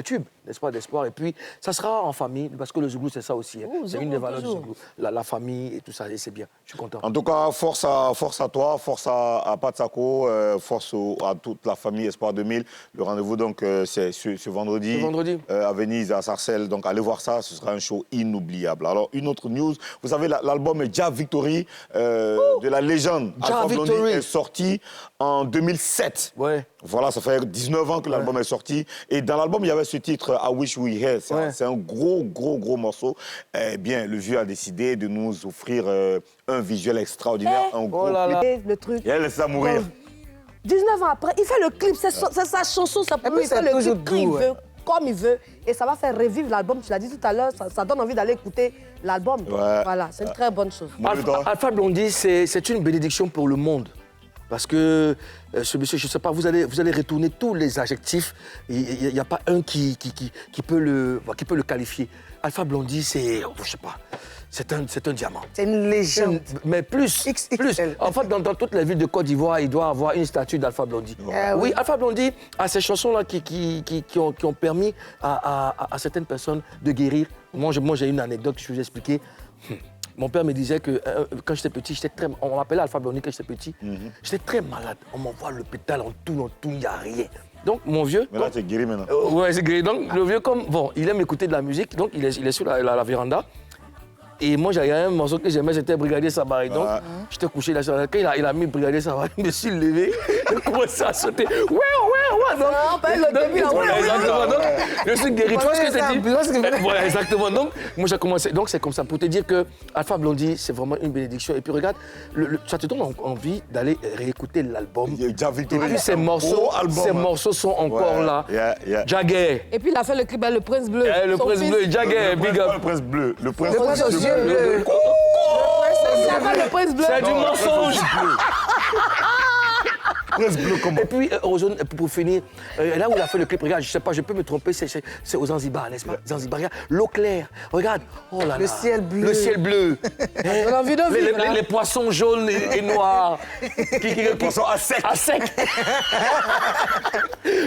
tubes, n'est-ce pas, d'espoir. Et puis, ça sera en famille, parce que le Zouglou, c'est ça aussi. Hein. C'est une des valeurs du Zouglou. La famille et tout ça, et c'est bien. Je suis content. En tout cas, force à toi, force à Pat Sako, force à toute la famille Espoir 2000. Le rendez-vous, donc, c'est ce vendredi. À Venise, à Sarcelles. Donc, allez voir ça, ce sera un show inoubliable. Alors, une autre news, vous savez, l'album Ja Victory de la légende Alpha Blondy est sorti en 2007. Ouais. Voilà, ça fait 19 ans que l'album est sorti. Et dans l'album, il y avait ce titre, I Wish We Had. C'est un gros morceau. Eh bien, le vieux a décidé de nous offrir un visuel extraordinaire, un gros clip. Le truc. Et elle laisse ça mourir. 19 ans après, il fait le clip, c'est sa chanson, ça peut lui faire le clip quand il veut, comme il veut. Et ça va faire revivre l'album. Tu l'as dit tout à l'heure, ça donne envie d'aller écouter l'album. Voilà, c'est une très bonne chose. Alpha Blondy, c'est une bénédiction pour le monde. Parce que ce monsieur, je ne sais pas, vous allez retourner tous les adjectifs. Il n'y a pas un qui peut le qualifier. Alpha Blondy, c'est, je ne sais pas, c'est un diamant. C'est une légende. Mais plus. En fait, dans toutes les villes de Côte d'Ivoire, il doit y avoir une statue d'Alpha Blondy. Oui, Alpha Blondy a ces chansons-là qui ont permis à certaines personnes de guérir. Moi, j'ai une anecdote que je vais vous expliquer. Mon père me disait que quand j'étais petit, on m'appelait Alpha Blondy quand j'étais petit. J'étais très malade. On m'envoie à l'hôpital, on tourne, il n'y a rien. Donc, mon vieux... Mais là, t'es guéri maintenant. Ouais, c'est guéri. Donc, le vieux, il aime écouter de la musique, donc il est sur la véranda. Et moi, j'avais un morceau que j'aimais, c'était Brigadier Sabari. Donc, j'étais couché là. Quand il a mis Brigadier Sabari, je me suis levé, il a commencé à sauter. Ouais. Exactement. Donc, je suis guéri. Tu vois ce que c'est dit? Voilà, exactement. Donc, moi, j'ai commencé. Donc, c'est comme ça. Pour te dire que Alpha Blondy, c'est vraiment une bénédiction. Et puis, regarde, ça te donne envie d'aller réécouter l'album. Et puis, ces morceaux sont encore là. Jagger. Et puis, il a fait le clip avec le Prince Bleu. Le Prince Bleu, Jagger, big up. Le Prince Bleu. Le Prince Bleu. C'est du mensonge. Prince Bleu, comment? Et puis, pour finir, là où il a fait le clip, regarde, je sais pas, je peux me tromper, c'est aux Zanzibar, n'est-ce pas? Zanzibar, regarde, l'eau claire, regarde, oh là là. Le ciel bleu. Le ciel bleu. Les poissons jaunes et noirs. Les poissons à sec. À sec.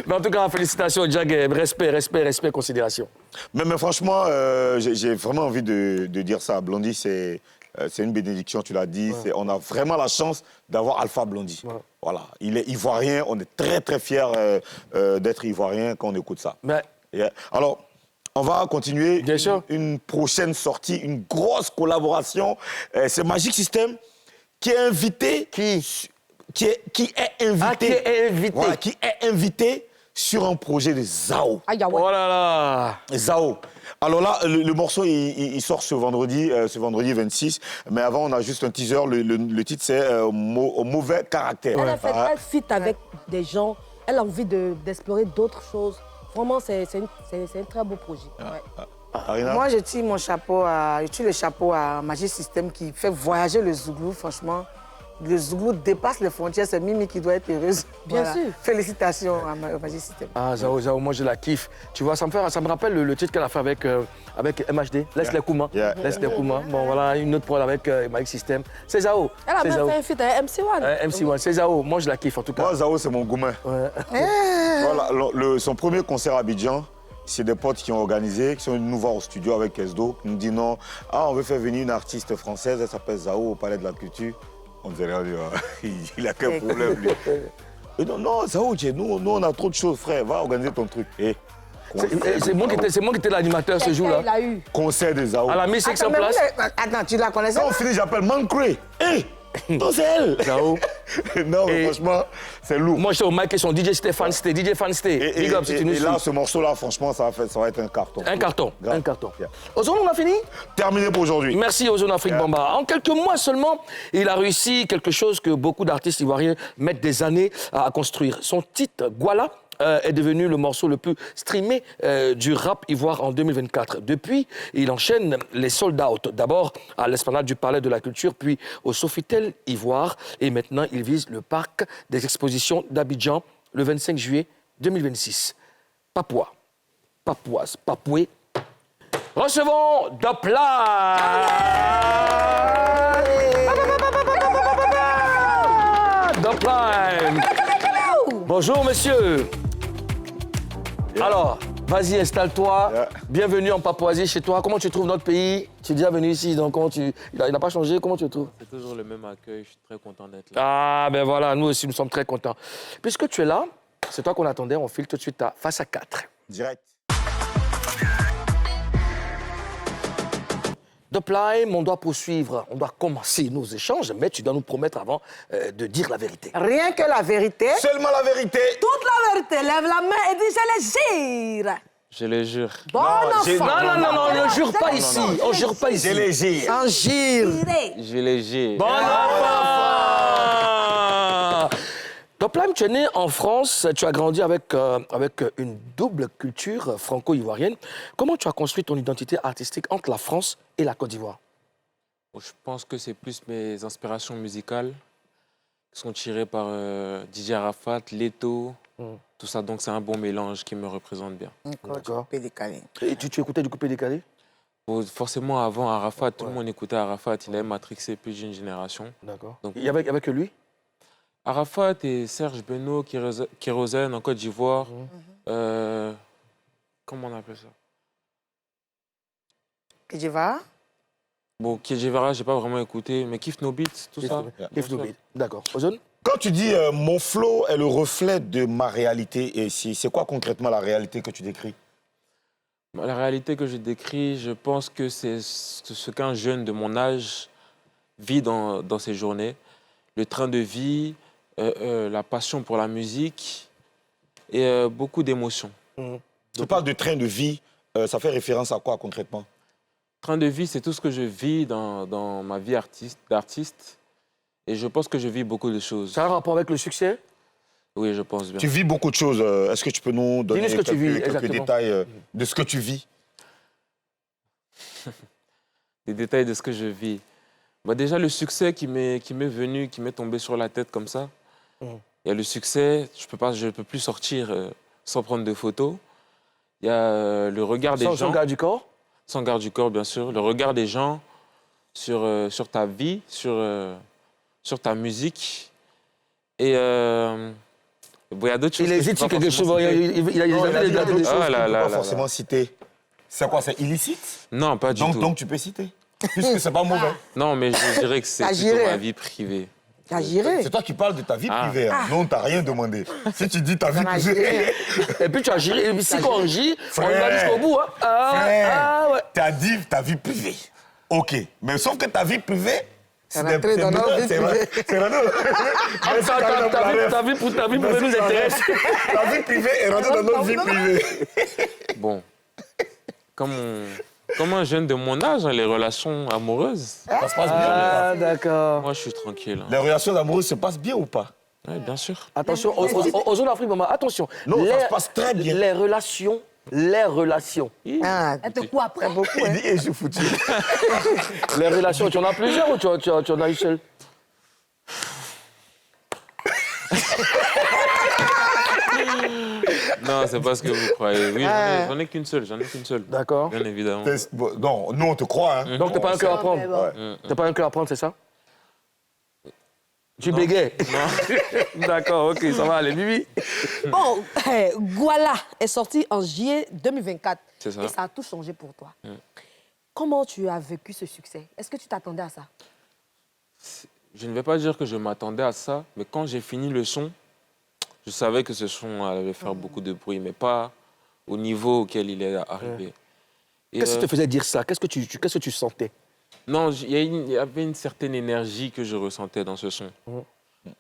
Mais en tout cas, félicitations, Jagger, respect, considération. Mais franchement, j'ai vraiment envie de dire ça. Blondy, c'est une bénédiction, tu l'as dit. On a vraiment la chance d'avoir Alpha Blondy. Voilà. Il est ivoirien. On est très, très fiers d'être ivoirien quand on écoute ça. Alors, on va continuer. Bien sûr. Une prochaine sortie, une grosse collaboration. C'est Magic System qui est invité. Qui est invité. Voilà, qui est invité sur un projet de Zao. Oh là là. Zao. Alors là, le morceau, il sort ce vendredi 26. Mais avant, on a juste un teaser. Le titre, c'est Mauvais caractère. Elle a fait un feat avec des gens. Elle a envie d'explorer d'autres choses. Vraiment, c'est un très beau projet. Moi, je tire le chapeau à Magic System qui fait voyager le Zouglou, franchement. Le Zouglou dépasse les frontières, c'est Mimi qui doit être heureuse. Bien sûr. Félicitations à Magic System. Zao, moi je la kiffe. Tu vois, ça me rappelle le titre qu'elle a fait avec MHD, Laisse les Kouma. Laisse les Kouma. Bon, voilà, une autre prod avec Magic System. C'est Zao. Elle a même fait un feat avec MC1. MC1, c'est Zao. Moi je la kiffe en tout cas. Moi, Zao, c'est mon gourmet. Voilà, son premier concert à Abidjan. C'est des potes qui ont organisé, qui sont venus nous voir au studio avec Esdo, qui nous disent non, on veut faire venir une artiste française, elle s'appelle Zao au Palais de la Culture. On disait, il a quel problème, lui? Et non, Zao, nous, on a trop de choses, frère, va organiser ton truc. C'est moi qui étais l'animateur ce jour-là. Il a eu. Concert de Zao. Elle a mis 500 places. Attends, tu la connaissais? Quand on finit, j'appelle Mancré. Non, c'est elle. Zao. Non, mais franchement, c'est lourd. Moi, j'étais au mic et son DJ, c'était Fan Stay. DJ Fan Stay. Et là, ce morceau-là, franchement, ça va être un carton. Un carton. Ozone, on a fini? Terminé pour aujourd'hui. Merci, Ozone Afrique Bamba. En quelques mois seulement, il a réussi quelque chose que beaucoup d'artistes ivoiriens mettent des années à construire. Son titre, Guala, est devenu le morceau le plus streamé du rap ivoire en 2024. Depuis, il enchaîne les sold out. D'abord à l'esplanade du Palais de la Culture, puis au Sofitel Ivoire. Et maintenant, il vise le parc des expositions d'Abidjan le 25 juillet 2026. Papoué. Recevons Doppler. Doppler. Bonjour, monsieur. Alors, vas-y, installe-toi. Bienvenue en Papouasie chez toi. Comment tu trouves notre pays? Tu es déjà venu ici, donc comment il n'a pas changé. Comment tu le trouves? C'est toujours le même accueil. Je suis très content d'être là. Ah, ben voilà, nous aussi, nous sommes très contents. Puisque tu es là, c'est toi qu'on attendait. On file tout de suite à Face à 4. Direct. De Plime, on doit poursuivre, on doit commencer nos échanges, mais tu dois nous promettre avant de dire la vérité. Rien que la vérité. Seulement la vérité. Toute la vérité. Lève la main et dis je les jure. Je les jure. Bon enfant. Non, on ne jure pas ici. On ne jure pas ici. Je les jure. En gire. Je les jure. Bon enfant. Plime, tu es né en France, tu as grandi avec une double culture franco-ivoirienne. Comment tu as construit ton identité artistique entre la France et la Côte d'Ivoire? Je pense que c'est plus mes inspirations musicales qui sont tirées par DJ Arafat, Leto, tout ça. Donc c'est un bon mélange qui me représente bien. D'accord. Coupé décalé. Et tu écoutais du coupé décalé? Forcément, avant Arafat, tout le monde écoutait Arafat. Il avait matrixé plus d'une génération. D'accord. Donc, Il y avait avec lui? Arafat et Serge Beno, Kérosène en Côte d'Ivoire. Comment on appelle ça? Kidjeva. Bon, Kidjevara, je n'ai pas vraiment écouté, mais Kif No Beats, tout ça. Kif No Beats, d'accord. Ozone? Quand tu dis mon flow est le reflet de ma réalité, et c'est quoi concrètement la réalité que tu décris? La réalité que je décris, je pense que c'est ce qu'un jeune de mon âge vit dans ses journées. Le train de vie, la passion pour la musique et beaucoup d'émotions. Tu parles de train de vie, ça fait référence à quoi concrètement? Train de vie, c'est tout ce que je vis dans ma vie d'artiste. Et je pense que je vis beaucoup de choses. Ça a un rapport avec le succès? Oui, je pense bien. Tu vis beaucoup de choses. Est-ce que tu peux nous donner quelques détails de ce que tu vis? Des détails de ce que je vis. Bah déjà, le succès qui m'est venu, qui m'est tombé sur la tête comme ça. Il y a le succès, je peux plus sortir sans prendre de photos. Il y a le regard des gens. Sans garde du corps? Sans garde du corps, bien sûr. Le regard des gens sur ta vie, sur ta musique. Et bon, il y a d'autres choses. Il hésite sur quelque chose. Il a d'autres choses que tu ne peux pas forcément citer. C'est quoi? C'est illicite? Non, pas du tout. Donc tu peux citer? Puisque c'est pas mauvais. Non, mais je dirais que c'est plutôt ma vie privée. C'est toi qui parles de ta vie privée. Hein. Non, t'as rien demandé. Si tu dis ta vie privée... Et puis tu as géré. Et puis si on gît, on va jusqu'au bout. Hein. Ouais. Tu as dit ta vie privée. OK. Mais sauf que ta vie privée... C'est rentré dans notre vie privée. C'est rentré ta vie privée nous intéresse. Ta vie privée est rentrée dans notre vie privée. Bon. Comme un jeune de mon âge, les relations amoureuses. Ça se passe bien. Ah, d'accord. Moi, je suis tranquille. Les relations amoureuses se passent bien ou pas? Oui, bien sûr. Attention, aux zones d'Afrique, maman, attention. Non, ça se passe très bien. Les relations. Ah, Elle te quoi après? beaucoup. Il dit, et je suis foutu. Les relations, tu en as plusieurs ou tu en as une seule? Non, c'est pas ce que vous croyez. Oui, j'en ai qu'une seule. D'accord. Bien évidemment. Non, nous, on te croit. Hein. Donc, t'as pas un cœur à prendre? T'as pas un cœur à prendre, c'est ça? Tu bégayes? Non. D'accord, OK, ça va aller. Bibi? Bon, Gouala est sorti en juillet 2024. C'est ça. Et ça a tout changé pour toi. Comment tu as vécu ce succès? Est-ce que tu t'attendais à ça? Je ne vais pas dire que je m'attendais à ça, mais quand j'ai fini le son, je savais que ce son allait faire beaucoup de bruit, mais pas au niveau auquel il est arrivé. Qu'est-ce qui te faisait dire ça? Qu'est-ce que tu sentais? Non, il y avait une certaine énergie que je ressentais dans ce son.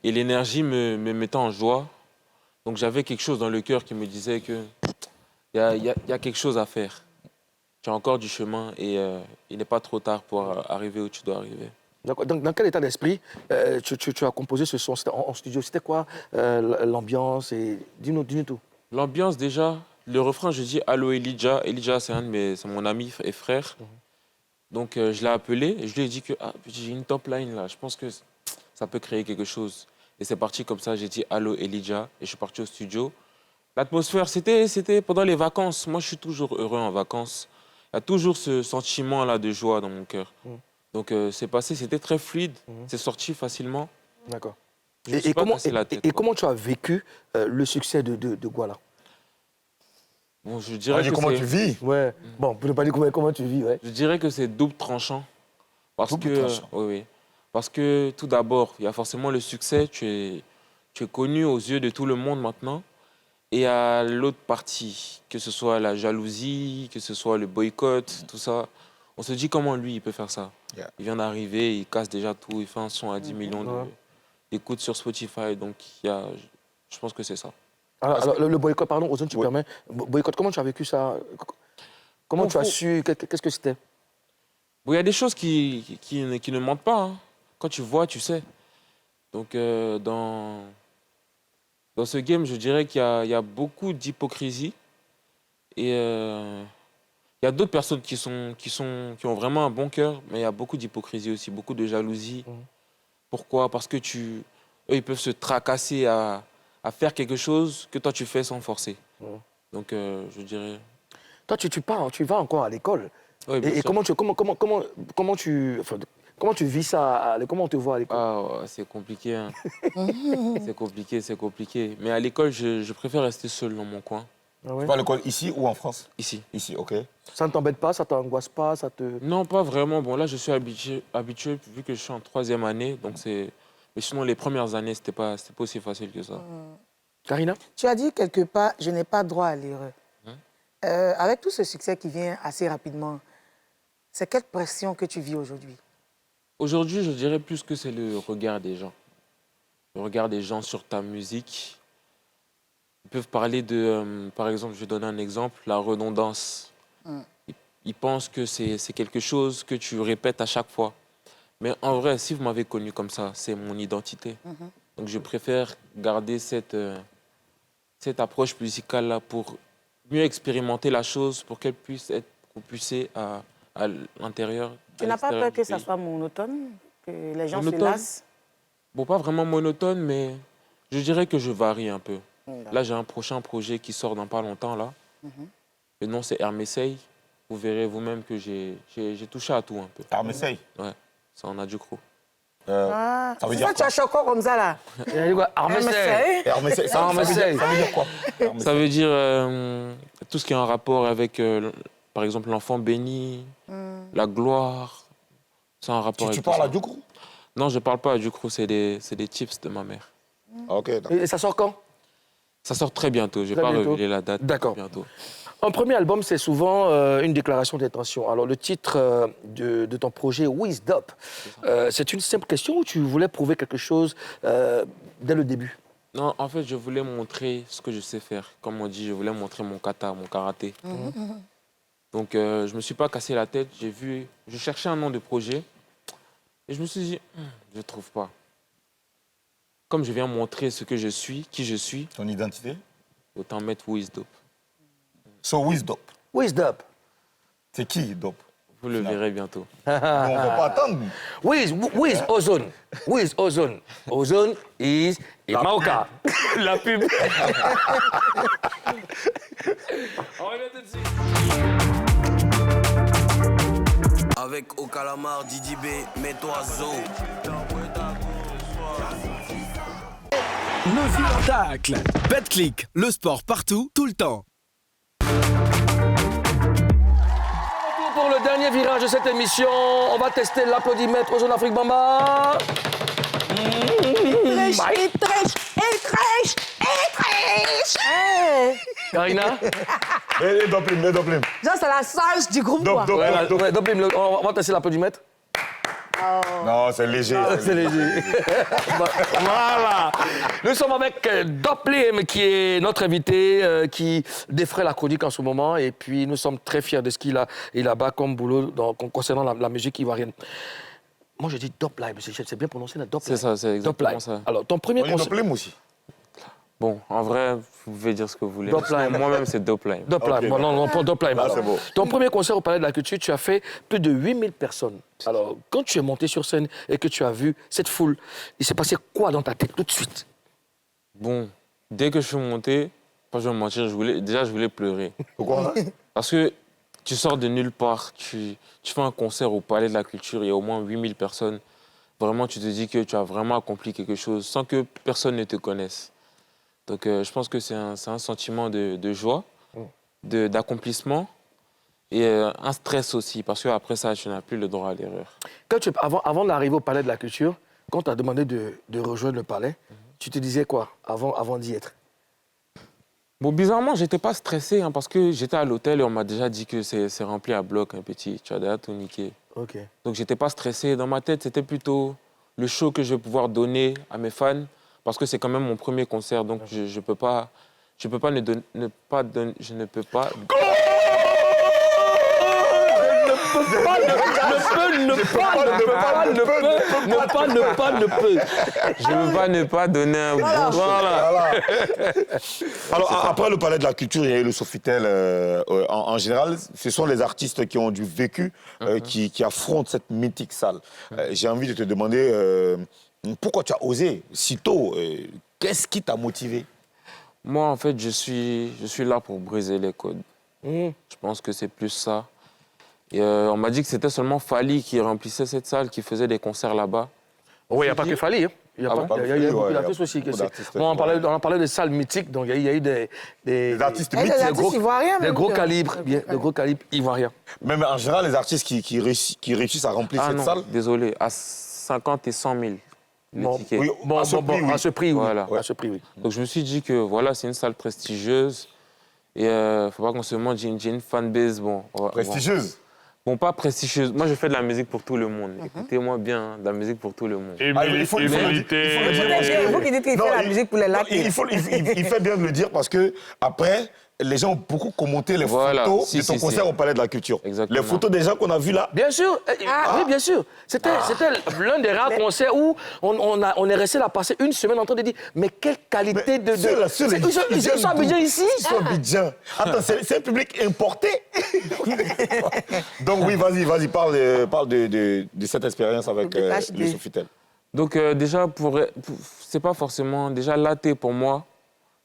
Et l'énergie me mettait en joie. Donc j'avais quelque chose dans le cœur qui me disait qu'il y a quelque chose à faire. Tu as encore du chemin et il n'est pas trop tard pour arriver où tu dois arriver. Donc, dans quel état d'esprit tu as composé ce son? C'était en studio? C'était quoi l'ambiance? Dis-nous tout. L'ambiance, déjà, le refrain, je dis « Allô, Elijah ». Elijah, c'est mon ami et frère. Donc, je l'ai appelé et je lui ai dit que j'ai une top line là. Je pense que ça peut créer quelque chose. Et c'est parti comme ça. J'ai dit « Allô, Elijah » et je suis parti au studio. L'atmosphère, c'était pendant les vacances. Moi, je suis toujours heureux en vacances. Il y a toujours ce sentiment-là de joie dans mon cœur. Donc, c'est passé, c'était très fluide. C'est sorti facilement. D'accord. Et comment tu as vécu le succès de Guala? Bon, je dirais que comment tu vis? Ouais. Bon, pour ne pas dire comment tu vis, ouais. Je dirais que c'est double tranchant. Oui. Parce que tout d'abord, il y a forcément le succès. Tu es connu aux yeux de tout le monde maintenant. Et à l'autre partie, que ce soit la jalousie, que ce soit le boycott, tout ça, on se dit comment lui, il peut faire ça. Yeah. Il vient d'arriver, il casse déjà tout, il fait un son à 10 millions d'écoutes sur Spotify. Donc, je pense que c'est ça. Alors, le boycott, pardon, Ozone, tu permets. Boycott, comment tu as vécu ça? Comment tu as su? Qu'est-ce que c'était? Bon, il y a des choses qui ne mentent pas. Hein. Quand tu vois, tu sais. Donc, dans ce game, je dirais qu'il y a beaucoup d'hypocrisie. Et il y a d'autres personnes qui ont vraiment un bon cœur, mais il y a beaucoup d'hypocrisie aussi, beaucoup de jalousie. Pourquoi? Parce que eux, ils peuvent se tracasser à faire quelque chose que toi, tu fais sans forcer. Donc, je dirais... Toi, tu vas encore à l'école. Oui, et comment tu vis ça? Comment on te voit à l'école? C'est compliqué. Hein. c'est compliqué. Mais à l'école, je préfère rester seul dans mon coin. Tu vas à l'école ici ou en France? Ici. Ici, ok. Ça ne t'embête pas? Ça t'angoisse pas? Non, pas vraiment. Bon, là, je suis habitué vu que je suis en 3e année. Donc mais sinon, les premières années, c'était pas aussi facile que ça. Karina? Tu as dit quelque part, je n'ai pas droit à l'erreur. Avec tout ce succès qui vient assez rapidement, c'est quelle pression que tu vis aujourd'hui? Aujourd'hui, je dirais plus que c'est le regard des gens. Le regard des gens sur ta musique. Ils peuvent parler de, par exemple, je vais donner un exemple, la redondance. Ils pensent que c'est quelque chose que tu répètes à chaque fois. Mais en vrai, si vous m'avez connu comme ça, c'est mon identité. Donc je préfère garder cette approche musicale-là pour mieux expérimenter la chose, pour qu'elle puisse être propulsée à l'intérieur. Tu n'as pas peur que ça soit monotone, que les gens se lassent? Bon, pas vraiment monotone, mais je dirais que je varie un peu. Là, j'ai un prochain projet qui sort dans pas longtemps, là. Le nom, c'est Hermesey. Vous verrez vous-même que j'ai touché à tout un peu. Hermesey? Ouais, c'est en Adjukro. Ça veut dire quoi? Tu as choqué comme ça, là? Hermesey. Ça veut dire quoi? Ça veut dire tout ce qui est en rapport avec, par exemple, l'enfant béni, la gloire. C'est un rapport avec tu parles à Djoukro? Non, je ne parle pas à Djoukro, c'est des chips de ma mère. Ok, d'accord. Et ça sort quand? Ça sort très bientôt, je n'ai pas révélé la date. D'accord. Bientôt. Un premier album, c'est souvent une déclaration d'intention. Alors, le titre de ton projet, Wisdom, c'est une simple question ou tu voulais prouver quelque chose dès le début? Non, en fait, je voulais montrer ce que je sais faire. Comme on dit, je voulais montrer mon kata, mon karaté. Donc, je ne me suis pas cassé la tête. Je cherchais un nom de projet et je me suis dit, je ne trouve pas. Comme je viens montrer ce que je suis, qui je suis. Ton identité? Autant mettre Wisdom. So Wisdom. Wisdom. C'est qui, Dop? Vous le verrez bientôt. On ne va pas attendre. Wiz Ozone. Wiz Ozone. Ozone is Maoka. La pub. On revient tout de suite. Avec Au Calamar, Didi B, mets-toi Zo. Le spectacle. BetClick, le sport partout, tout le temps. Pour le dernier virage de cette émission, on va tester l'applaudimètre aux Zone Afrique Bamba. Karina? Les Doplim. Ça, c'est la sage du groupe, quoi. Doplim, on va tester l'applaudimètre. Non, c'est léger. C'est léger. Voilà. Nous sommes avec Doplim, qui est notre invité, qui défraie la chronique en ce moment. Et puis, nous sommes très fiers de ce qu'il a bas comme boulot concernant la musique ivoirienne. Moi, je dis Doplim, c'est bien prononcé, la Doplim. C'est ça, c'est exactement ça. Alors, ton premier concert... Doplim aussi. Bon, en vrai, vous pouvez dire ce que vous voulez. Moi-même, c'est Doplim. Doplim, Okay, bon, non, pour Doplim. Ah, c'est beau. Ton premier concert au Palais de la Culture, tu as fait plus de 8000 personnes. Alors, quand tu es monté sur scène et que tu as vu cette foule, il s'est passé quoi dans ta tête tout de suite? Bon, dès que je suis monté, pas je vais me mentir, je voulais pleurer. Pourquoi? Parce que tu sors de nulle part, tu fais un concert au Palais de la Culture, il y a au moins 8000 personnes. vraiment, tu te dis que tu as vraiment accompli quelque chose sans que personne ne te connaisse. Donc, je pense que c'est un sentiment de joie, d'accomplissement et un stress aussi, parce qu'après ça, tu n'as plus le droit à l'erreur. Avant d'arriver au Palais de la Culture, quand tu as demandé de rejoindre le Palais, tu te disais quoi avant d'y être? Bon, bizarrement, je n'étais pas stressé hein, parce que j'étais à l'hôtel et on m'a déjà dit que c'est rempli à bloc, un petit. Tu as déjà tout niqué. Ok. Donc, je n'étais pas stressé. Dans ma tête, c'était plutôt le show que je vais pouvoir donner à mes fans parce que c'est quand même mon premier concert. Donc, je ne peux pas... Je ne peux pas... Je ne peux pas ne pas donner un bon show. Voilà. Alors, après le Palais de la Culture, il y a eu le Sofitel. En général, ce sont les artistes qui ont du vécu qui affrontent cette mythique salle. J'ai envie de te demander pourquoi tu as osé si tôt. Qu'est-ce qui t'a motivé? Moi, en fait, je suis là pour briser les codes. Je pense que c'est plus ça. Et on m'a dit que c'était seulement Fally qui remplissait cette salle, qui faisait des concerts là-bas. Oui, il n'y a pas que Fally. Hein. Il y a beaucoup d'artistes aussi. On parlait de salles mythiques, donc il y a eu des artistes mythiques. Des gros calibres ivoiriens. Même en général, les artistes qui réussissent à remplir cette salle. Désolé, à 50 et 100 000. À ce prix, oui. Voilà. À ce prix, oui. Donc je me suis dit que voilà, c'est une salle prestigieuse. Et il ne faut pas qu'on se demande, j'ai une fanbase. Prestigieuse? Bon, pas prestigieuse. Moi, je fais de la musique pour tout le monde. Écoutez-moi bien, de la musique pour tout le monde. Il faut qu'il dit qu'il fait la musique pour les lacs. Il fait bien de le dire parce que après, les gens ont beaucoup commenté les photos de ton concert au Palais de la Culture. Exactement. Les photos des gens qu'on a vus là. Bien sûr, oui, bien sûr. C'était l'un des rares concerts où on est resté là passer une semaine en train de dire mais quelle qualité de... Ils sont à Abidjan ici? Ils sont à Abidjan. Attends, c'est un public importé. Donc oui, vas-y, parle de cette expérience avec le Sofitel. Donc déjà, c'est pas forcément... Déjà, l'athée pour moi,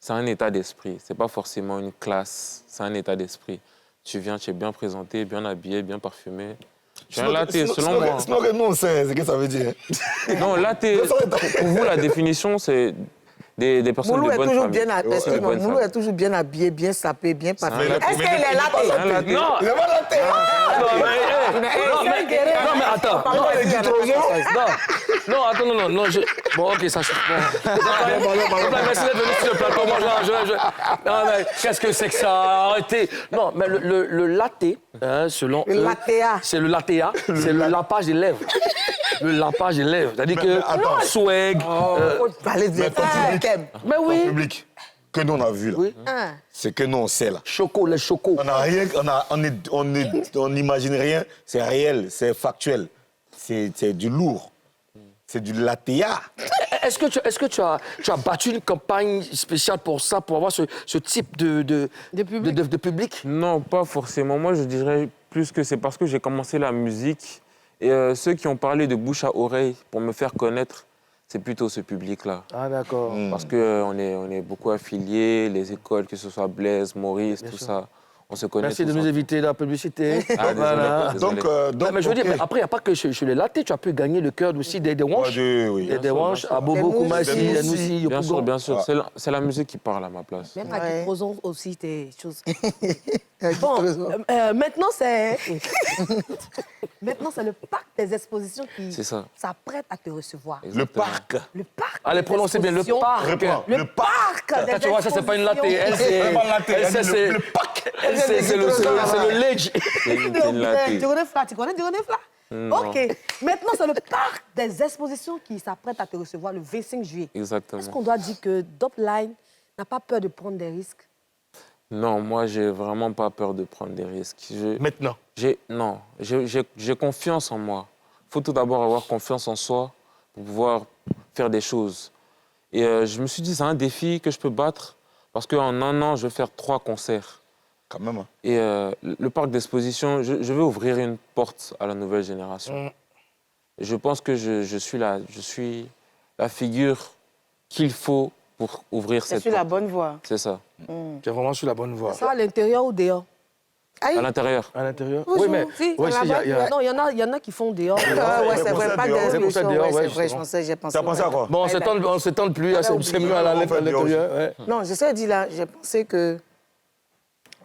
c'est un état d'esprit. C'est pas forcément une classe, c'est un état d'esprit. Tu viens, tu es bien présenté, bien habillé, bien parfumé. Tu es un laté, selon moi. Sinon que nous, on sait ce que ça veut dire. Non, laté, pour vous, la définition, c'est des personnes de bonne famille. Moulou est toujours bien habillé, bien sapé, bien parfumé. Est-ce qu'il est laté? Non, il n'est pas laté. Non, mais attends. Non, attends, non. Bon, ok, ça... Merci d'être venu sur le plateau. Non, mais qu'est-ce que c'est que ça? Arrêtez. Non, mais le laté, selon eux... C'est le latéa, c'est le lapage des lèvres. Le lapage des lèvres. C'est-à-dire que swag... Mais oui. Le public que nous on a vu là, c'est que nous on sait là. Les chocos. On n'a rien, on n'imagine rien. C'est réel, c'est factuel, c'est du lourd, c'est du latéa. Est-ce que tu as battu une campagne spéciale pour ça, pour avoir ce type de public? Non, pas forcément. Moi, je dirais plus que c'est parce que j'ai commencé la musique et ceux qui ont parlé de bouche à oreille pour me faire connaître. C'est plutôt ce public-là. Ah, d'accord. Parce qu'on est beaucoup affiliés, les écoles, que ce soit Blaise, Maurice, tout ça. On se connaît. Merci de nous éviter la publicité. Ah, désolé. Donc, mais je veux dire, mais après, il n'y a pas que chez les latés, tu as pu gagner le cœur aussi des wanches. Des wanches, à Bobo, Koumassi, à Noussi, Bien sûr, bien sûr. C'est la musique qui parle à ma place. Même à Kiprozon aussi, tes choses. Bon, maintenant, c'est... Maintenant, c'est le parc des expositions qui s'apprête à te recevoir. Le parc. Le parc. Allez, prononcez bien, le parc. Le parc. Tu vois, ça, c'est pas une latte. Elle, c'est le parc. C'est le ledge. Tu connais Duronefla? OK. Maintenant, c'est le parc des expositions qui s'apprête à te recevoir le 25 juillet. Exactement. Est-ce qu'on doit dire que Dopline n'a pas peur de prendre des risques? Non, moi, j'ai vraiment pas peur de prendre des risques. Maintenant? J'ai confiance en moi. Il faut tout d'abord avoir confiance en soi pour pouvoir faire des choses. Et je me suis dit, c'est un défi que je peux battre parce qu'en un an, je vais faire 3 concerts. Quand même. Hein. Et le parc d'exposition, je vais ouvrir une porte à la nouvelle génération. Je pense que je suis la figure qu'il faut pour ouvrir cette porte. C'est sur la bonne voie. C'est ça. Tu es vraiment sur la bonne voie. Ça, à l'intérieur ou dehors? Aïe. À l'intérieur. À l'intérieur. Bonjour. Oui, mais Si, ouais, si, Non, il y en a qui font dehors. Ouais, c'est vrai, pas d'explosion. dehors, Ouais, ouais, c'est vrai, justement. j'ai pensé. Tu as pensé à quoi? bon, on s'étend plus, hein, c'est mieux à l'intérieur. Ouais. Non, je sais dire là, j'ai pensé que.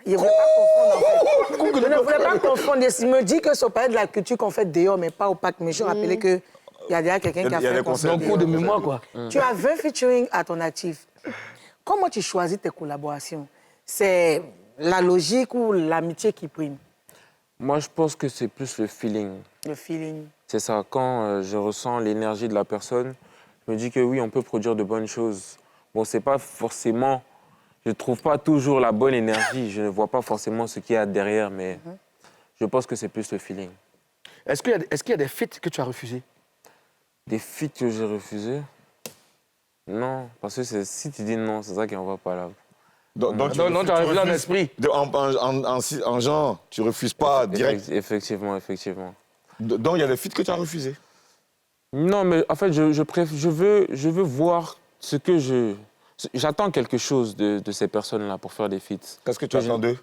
Il ne voulait pas confondre, en fait. Je ne voulais pas confondre. Il me dit que ça parlait de la culture qu'on fait dehors, mais pas au parc. Mais je me rappelais qu'il y a déjà quelqu'un qui a fait un concert. Un coup de mémoire, quoi. Tu as 20 featuring à ton actif. Comment tu choisis tes collaborations? C'est la logique ou l'amitié qui prime? Moi, je pense que c'est plus le feeling. Le feeling. C'est ça, quand je ressens l'énergie de la personne, je me dis que oui, on peut produire de bonnes choses. Bon, c'est pas forcément... Je ne trouve pas toujours la bonne énergie, je ne vois pas forcément ce qu'il y a derrière, mais je pense que c'est plus le feeling. Est-ce qu'il y a des feats que tu as refusés? Des feats que j'ai refusés? Non, parce que si tu dis non, c'est ça qui en va pas là. Donc tu as refusé en esprit. En genre, tu refuses pas direct. Effectivement. Donc il y a des feats que tu as refusés? Non, mais en fait, je veux voir ce que je... J'attends quelque chose de ces personnes-là pour faire des feats. Qu'est-ce que tu attends d'eux?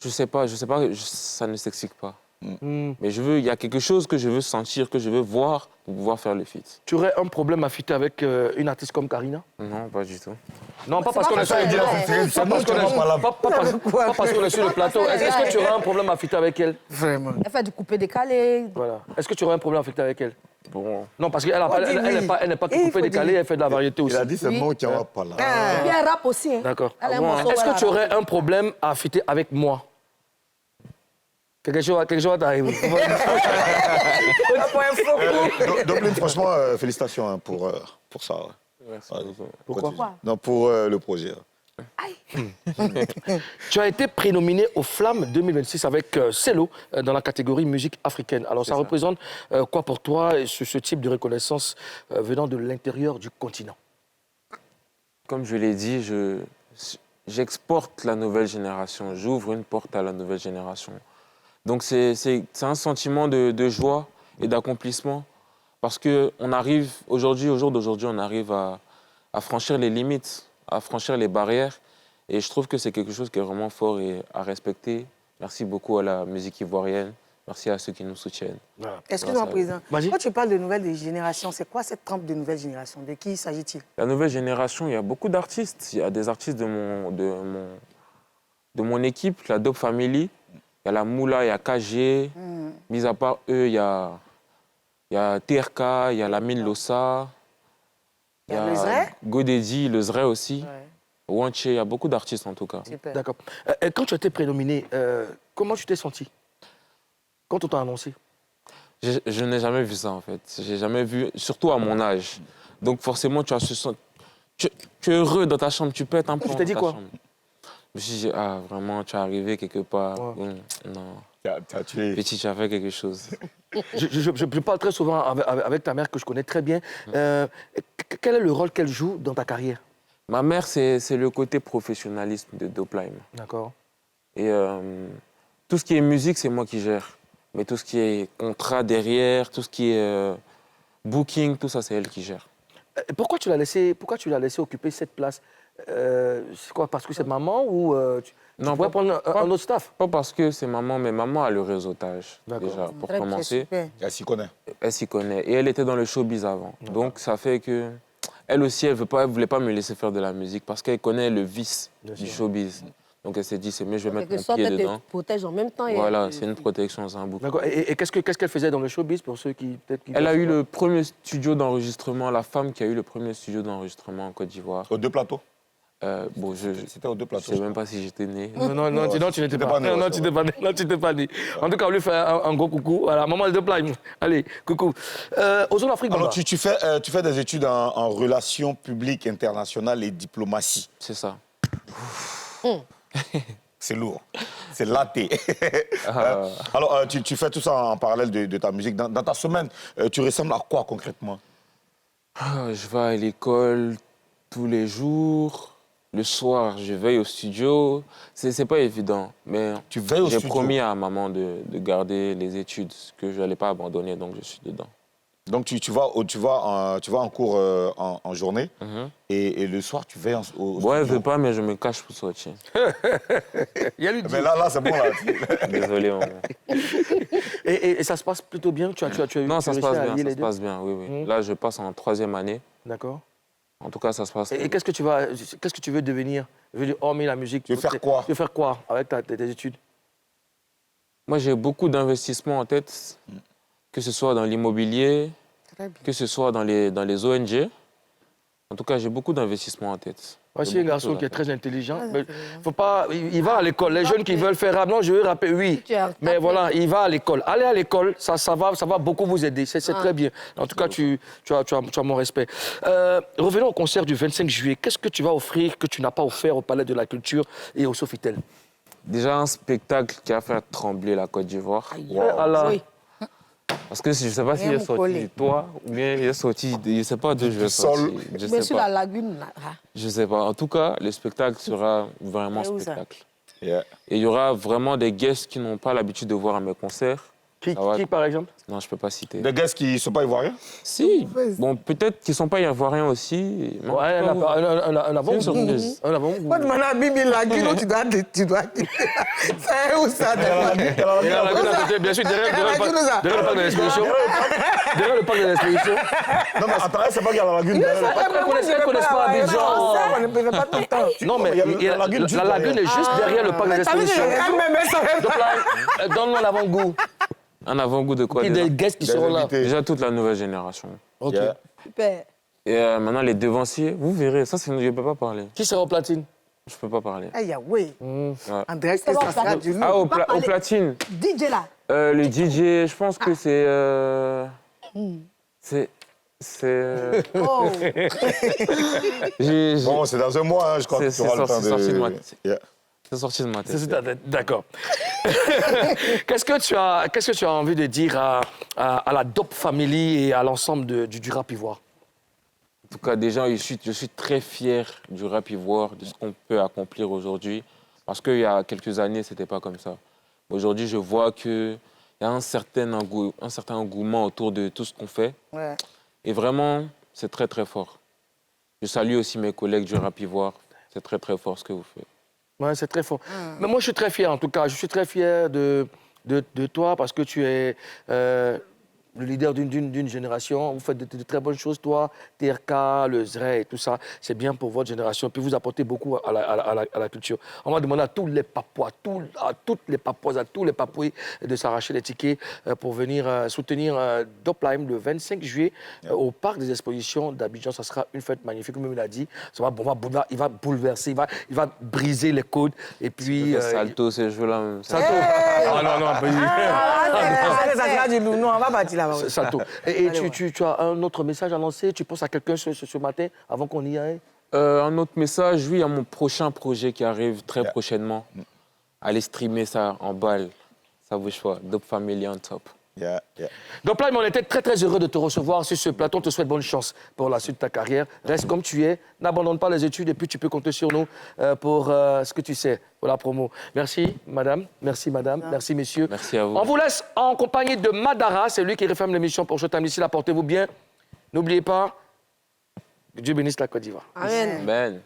Je sais pas, ça ne s'explique pas. Mais il y a quelque chose que je veux sentir, que je veux voir pour pouvoir faire le feat. Tu aurais un problème à fitter avec une artiste comme Karina? Non, pas du tout. Non, pas parce qu'on est sur le plateau. Est-ce que tu aurais un problème à fitter avec elle? Vraiment. Elle fait du coupé-décalé. Voilà. Est-ce que tu aurais un problème à fitter avec elle? Bon. Non, parce qu'elle n'est pas que coupée-décalée, elle fait de la variété aussi. Il a dit c'est moi qui en va pas là. Puis elle rappe aussi. Hein. D'accord. Est-ce que tu aurais un problème à fitter avec moi? Quelque chose t'arrive. Donc, franchement, félicitations hein, pour ça. Ouais. Merci. Pourquoi? Non, pour le projet. Tu as été prénominé aux Flammes 2026 avec Cello dans la catégorie musique africaine. Alors ça représente quoi pour toi ce type de reconnaissance venant de l'intérieur du continent? Comme je l'ai dit, j'exporte la nouvelle génération, j'ouvre une porte à la nouvelle génération. Donc c'est un sentiment de joie et d'accomplissement parce qu'on arrive, au jour d'aujourd'hui, on arrive à franchir les limites, à franchir les barrières. Et je trouve que c'est quelque chose qui est vraiment fort et à respecter. Merci beaucoup à la musique ivoirienne. Merci à ceux qui nous soutiennent. Excuse-moi, Président. Quand tu parles de nouvelle génération, c'est quoi cette trempe de nouvelle génération? De qui s'agit-il? La nouvelle génération, il y a beaucoup d'artistes. Il y a des artistes de mon équipe, la Dope Family. Il y a la Moula, il y a KG. Mis à part eux, il y a TRK, il y a Lamine Lossa. Il y a le Zray. Godedi, le Zray aussi. Wanche, il y a beaucoup d'artistes en tout cas. D'accord. Quand tu as été prénominé, comment tu t'es senti quand on t'a annoncé? Je n'ai jamais vu ça en fait. J'ai jamais vu, surtout à mon âge. Donc forcément, tu as ce sens. Tu es heureux dans ta chambre, tu peux être un peu. Tu t'es dit quoi? Je me suis dit, ah vraiment, tu es arrivé quelque part. Non. Petit, tu as fait quelque chose. Je parle très souvent avec ta mère que je connais très bien. Quel est le rôle qu'elle joue dans ta carrière? Ma mère, c'est le côté professionnalisme de Dope-Lime. D'accord. Et tout ce qui est musique, c'est moi qui gère. Mais tout ce qui est contrat derrière, tout ce qui est booking, tout ça, c'est elle qui gère. Pourquoi tu l'as laissé occuper cette place? C'est quoi, parce que c'est maman ou tu pourrais prendre un autre staff? Pas parce que c'est maman, mais maman a le réseautage, déjà, pour commencer. Elle s'y connaît. Elle s'y connaît. Et elle était dans le showbiz avant. Donc, ça fait que... Elle aussi, elle ne voulait pas me laisser faire de la musique parce qu'elle connaît le vice du showbiz. Donc, elle s'est dit, c'est mieux, je vais mettre mon pied dedans. Elle te protège en même temps. Voilà, c'est une protection, c'est un bouc. D'accord. Et qu'est-ce qu'elle faisait dans le showbiz pour ceux qui peut-être... Elle a eu le premier studio d'enregistrement, la femme qui a eu le premier studio d'enregistrement en Côte d'Ivoire. Aux Deux Plateaux? Bon, c'était aux Deux Plateaux. Je ne sais même pas si j'étais né. Non, tu n'étais pas né. Non, tu n'étais pas né. En tout cas, on lui fait un gros coucou. Voilà, maman de Plime. Allez, coucou. Aux zones Afrique. Alors, tu fais des études en relations publiques internationales et diplomatie. C'est ça. C'est lourd. C'est laté. Alors, tu fais tout ça en parallèle de ta musique. Dans ta semaine, tu ressembles à quoi concrètement? Je vais à l'école tous les jours. Le soir, je veille au studio. C'est pas évident, mais tu veilles au studio? J'ai promis à maman de garder les études, que je n'allais pas abandonner, donc je suis dedans. Donc tu vas en cours en journée et le soir tu veilles au Ouais, je veux pas, mais je me cache pour sortir. Mais là c'est bon là. Désolé, maman. Et ça se passe plutôt bien? Non, ça se passe bien, ça se passe bien, oui. Là, je passe en 3e année. D'accord. En tout cas, ça se passe. Et qu'est-ce que tu veux devenir? Je veux dire, hormis la musique. Tu veux faire quoi? Tu veux faire quoi avec tes études? Moi, j'ai beaucoup d'investissements en tête, que ce soit dans l'immobilier, que ce soit dans les ONG. En tout cas, j'ai beaucoup d'investissements en tête. Voici un garçon qui est très intelligent. Mais faut pas, il va à l'école. Les jeunes qui veulent faire rap, non, je veux rapper, oui. Mais voilà, il va à l'école. Allez à l'école, ça va beaucoup vous aider. C'est très bien. En tout cas, tu as mon respect. Revenons au concert du 25 juillet. Qu'est-ce que tu vas offrir que tu n'as pas offert au Palais de la Culture et au Sofitel? Déjà, un spectacle qui a fait trembler la Côte d'Ivoire. Oui. Parce que je ne sais pas s'il est sorti de toi ou bien il est sorti, je ne sais pas d'où je vais sortir. Mais sur la lagune, là. Je ne sais pas. En tout cas, le spectacle sera vraiment spectacle. Et il y aura vraiment des guests qui n'ont pas l'habitude de voir à mes concerts. Qui, par exemple? Non, je ne peux pas citer. Des guests qui ne sont pas ivoiriens? Si. Bon, peut-être qu'ils ne sont pas ivoiriens aussi. Ouais, un avant-goût. Un avant-goût. Quand tu m'as dit Bibi Lagune, tu dois c'est où ça? Bien sûr, derrière le parc de l'exposition. Derrière le parc de l'exposition. Non, mais à Paris, c'est pas qu'il y a la lagune. Ils ne connaissent pas Abidjan. On ne peut pas tout le temps. Non, mais la lagune est juste derrière le parc de l'exposition. Donc là, donne-moi l'avant-goût. Un avant-goût de quoi? Des guests qui seront là. Déjà toute la nouvelle génération. Ok. Super. Et maintenant, les devanciers, vous verrez, ça, je ne peux pas parler. Qui sera au platine? Je ne peux pas parler. Aïe, oui. André, ça sera du lourd. Au platine. DJ là. Le DJ, je pense que c'est... Oh. Bon, c'est dans un mois, hein, je crois que tu auras le temps de... C'est sorti de ma tête. D'accord. Qu'est-ce que tu as envie de dire à la Dope Family et à l'ensemble du rap ivoire? En tout cas, déjà, je suis très fier du rap ivoire, de ce qu'on peut accomplir aujourd'hui. Parce qu'il y a quelques années, ce n'était pas comme ça. Aujourd'hui, je vois qu'il y a un certain engouement autour de tout ce qu'on fait. Ouais. Et vraiment, c'est très, très fort. Je salue aussi mes collègues du rap ivoire. C'est très, très fort ce que vous faites. Ouais, c'est très fort. Mais moi, je suis très fier, en tout cas. Je suis très fier de toi parce que tu es le leader d'une génération. Vous faites de très bonnes choses, toi, TRK, le ZRE et tout ça. C'est bien pour votre génération. Puis vous apportez beaucoup à la culture. On va demander à tous les Papouas, à toutes les Papouas, à tous les Papouis de s'arracher les tickets pour venir soutenir Dope-Lime le 25 juillet au Parc des Expositions d'Abidjan. Ça sera une fête magnifique, comme il l'a dit. Il va bouleverser, il va briser les codes. Et puis... Salto, ces jeux-là. Salto. Non, on va partir là-bas. Salto. Et tu as un autre message à lancer? Tu penses à quelqu'un ce matin avant qu'on y aille? Un autre message, oui, à mon prochain projet qui arrive très prochainement. Allez streamer ça en balle. Ça vous choisit. Dope Family on top. Donc là, on était très, très heureux de te recevoir sur ce plateau. On te souhaite bonne chance pour la suite de ta carrière. Reste comme tu es. N'abandonne pas les études et puis tu peux compter sur nous pour ce que tu sais, pour la promo. Merci, madame. Merci, madame. Merci, messieurs. Merci à vous. On vous laisse en compagnie de Madara. C'est lui qui referme l'émission pour ce time ici. Là, portez-vous bien. N'oubliez pas, que Dieu bénisse la Côte d'Ivoire. Amen. Amen.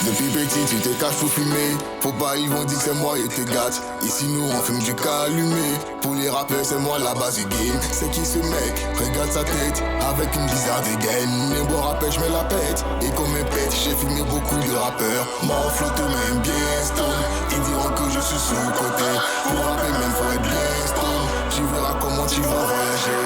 Depuis petit tu te caches pour fumer. Faut pas, ils vont dire que c'est moi et te gâte. Ici nous on fume du cas allumé. Pour les rappeurs c'est moi la base du game. C'est qui ce mec? Regarde sa tête avec une bizarre dégaine. Mais bon rappeur je mets la pète. Et comme un pète j'ai filmé beaucoup de rappeurs. Mon flotte même bien stone. Ils diront que je suis sous-côté. Pour rapper même faut être bien stone. Tu verras comment tu vas voyager.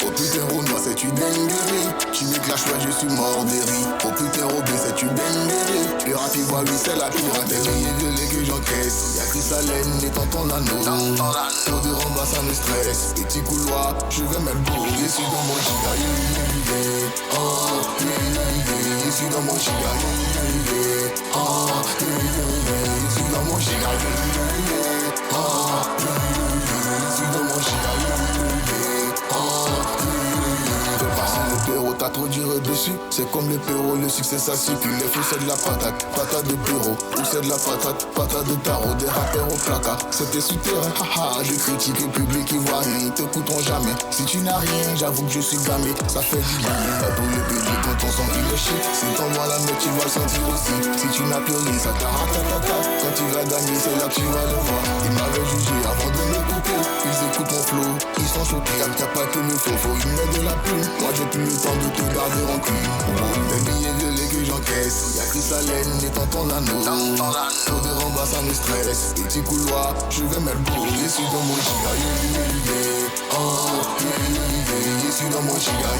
Oh putain Renoir c'est une dinguerie. Tu me clashes ouais je suis mort des riz. Oh putain Robin c'est une dinguerie. Le rap ivoire lui c'est la piraterie. Et violé que j'encaisse. Y'a Chris Allen et tonton Nano. Trop de rembat ça me stresse. Petit couloir je vais mettre beau. Je suis dans mon giga. Oh je suis dans mon giga. Oh je suis dans mon giga. Oh je suis dans mon giga. trop dire dessus. C'est comme le péro, le succès ça circule. Les fous c'est de la patate, patate de péro. Ou c'est de la patate, patate de tarot. Des rappeurs au placard, c'était souterrain. Haha, je critique le public qui voit rien, ils t'écouteront jamais. Si tu n'as rien, j'avoue que je suis gamé. Ça fait du bien pour le public quand on sent qu'il est shit. Si t'envoies la note, tu vas le sentir aussi. Si tu n'as plus rien, ça t'arrête. Quand tu vas gagner, c'est là que tu vas le voir. Ils m'avaient jugé avant de m'écouter. Ils écoutent mon flow, ils sont choqués. T'as pas que le faux, faut une aide de la plume. Moi j'ai plus le temps de te garder en cul. Les billets violets que j'encaisse, y'a Chris Allen et tonton Lano. Trop de rembat, ça me stresse. Petit couloir, je vais mettre beau. Je suis dans mon giga, je suis dans mon giga,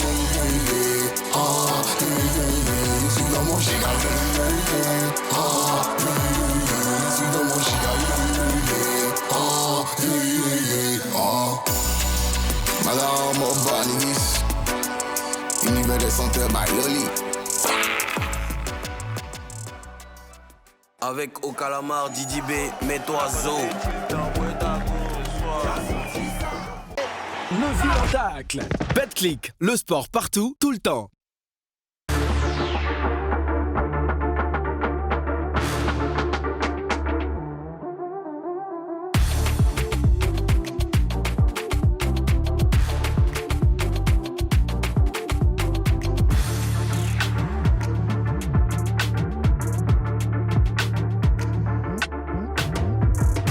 je suis dans mon giga, je suis dans mon giga, Madame Obanis, univers de santé by Loli. Avec au calamar, Didi B, mets-toi Zo. Le vieux tacle. BetClick, le sport partout, tout le temps.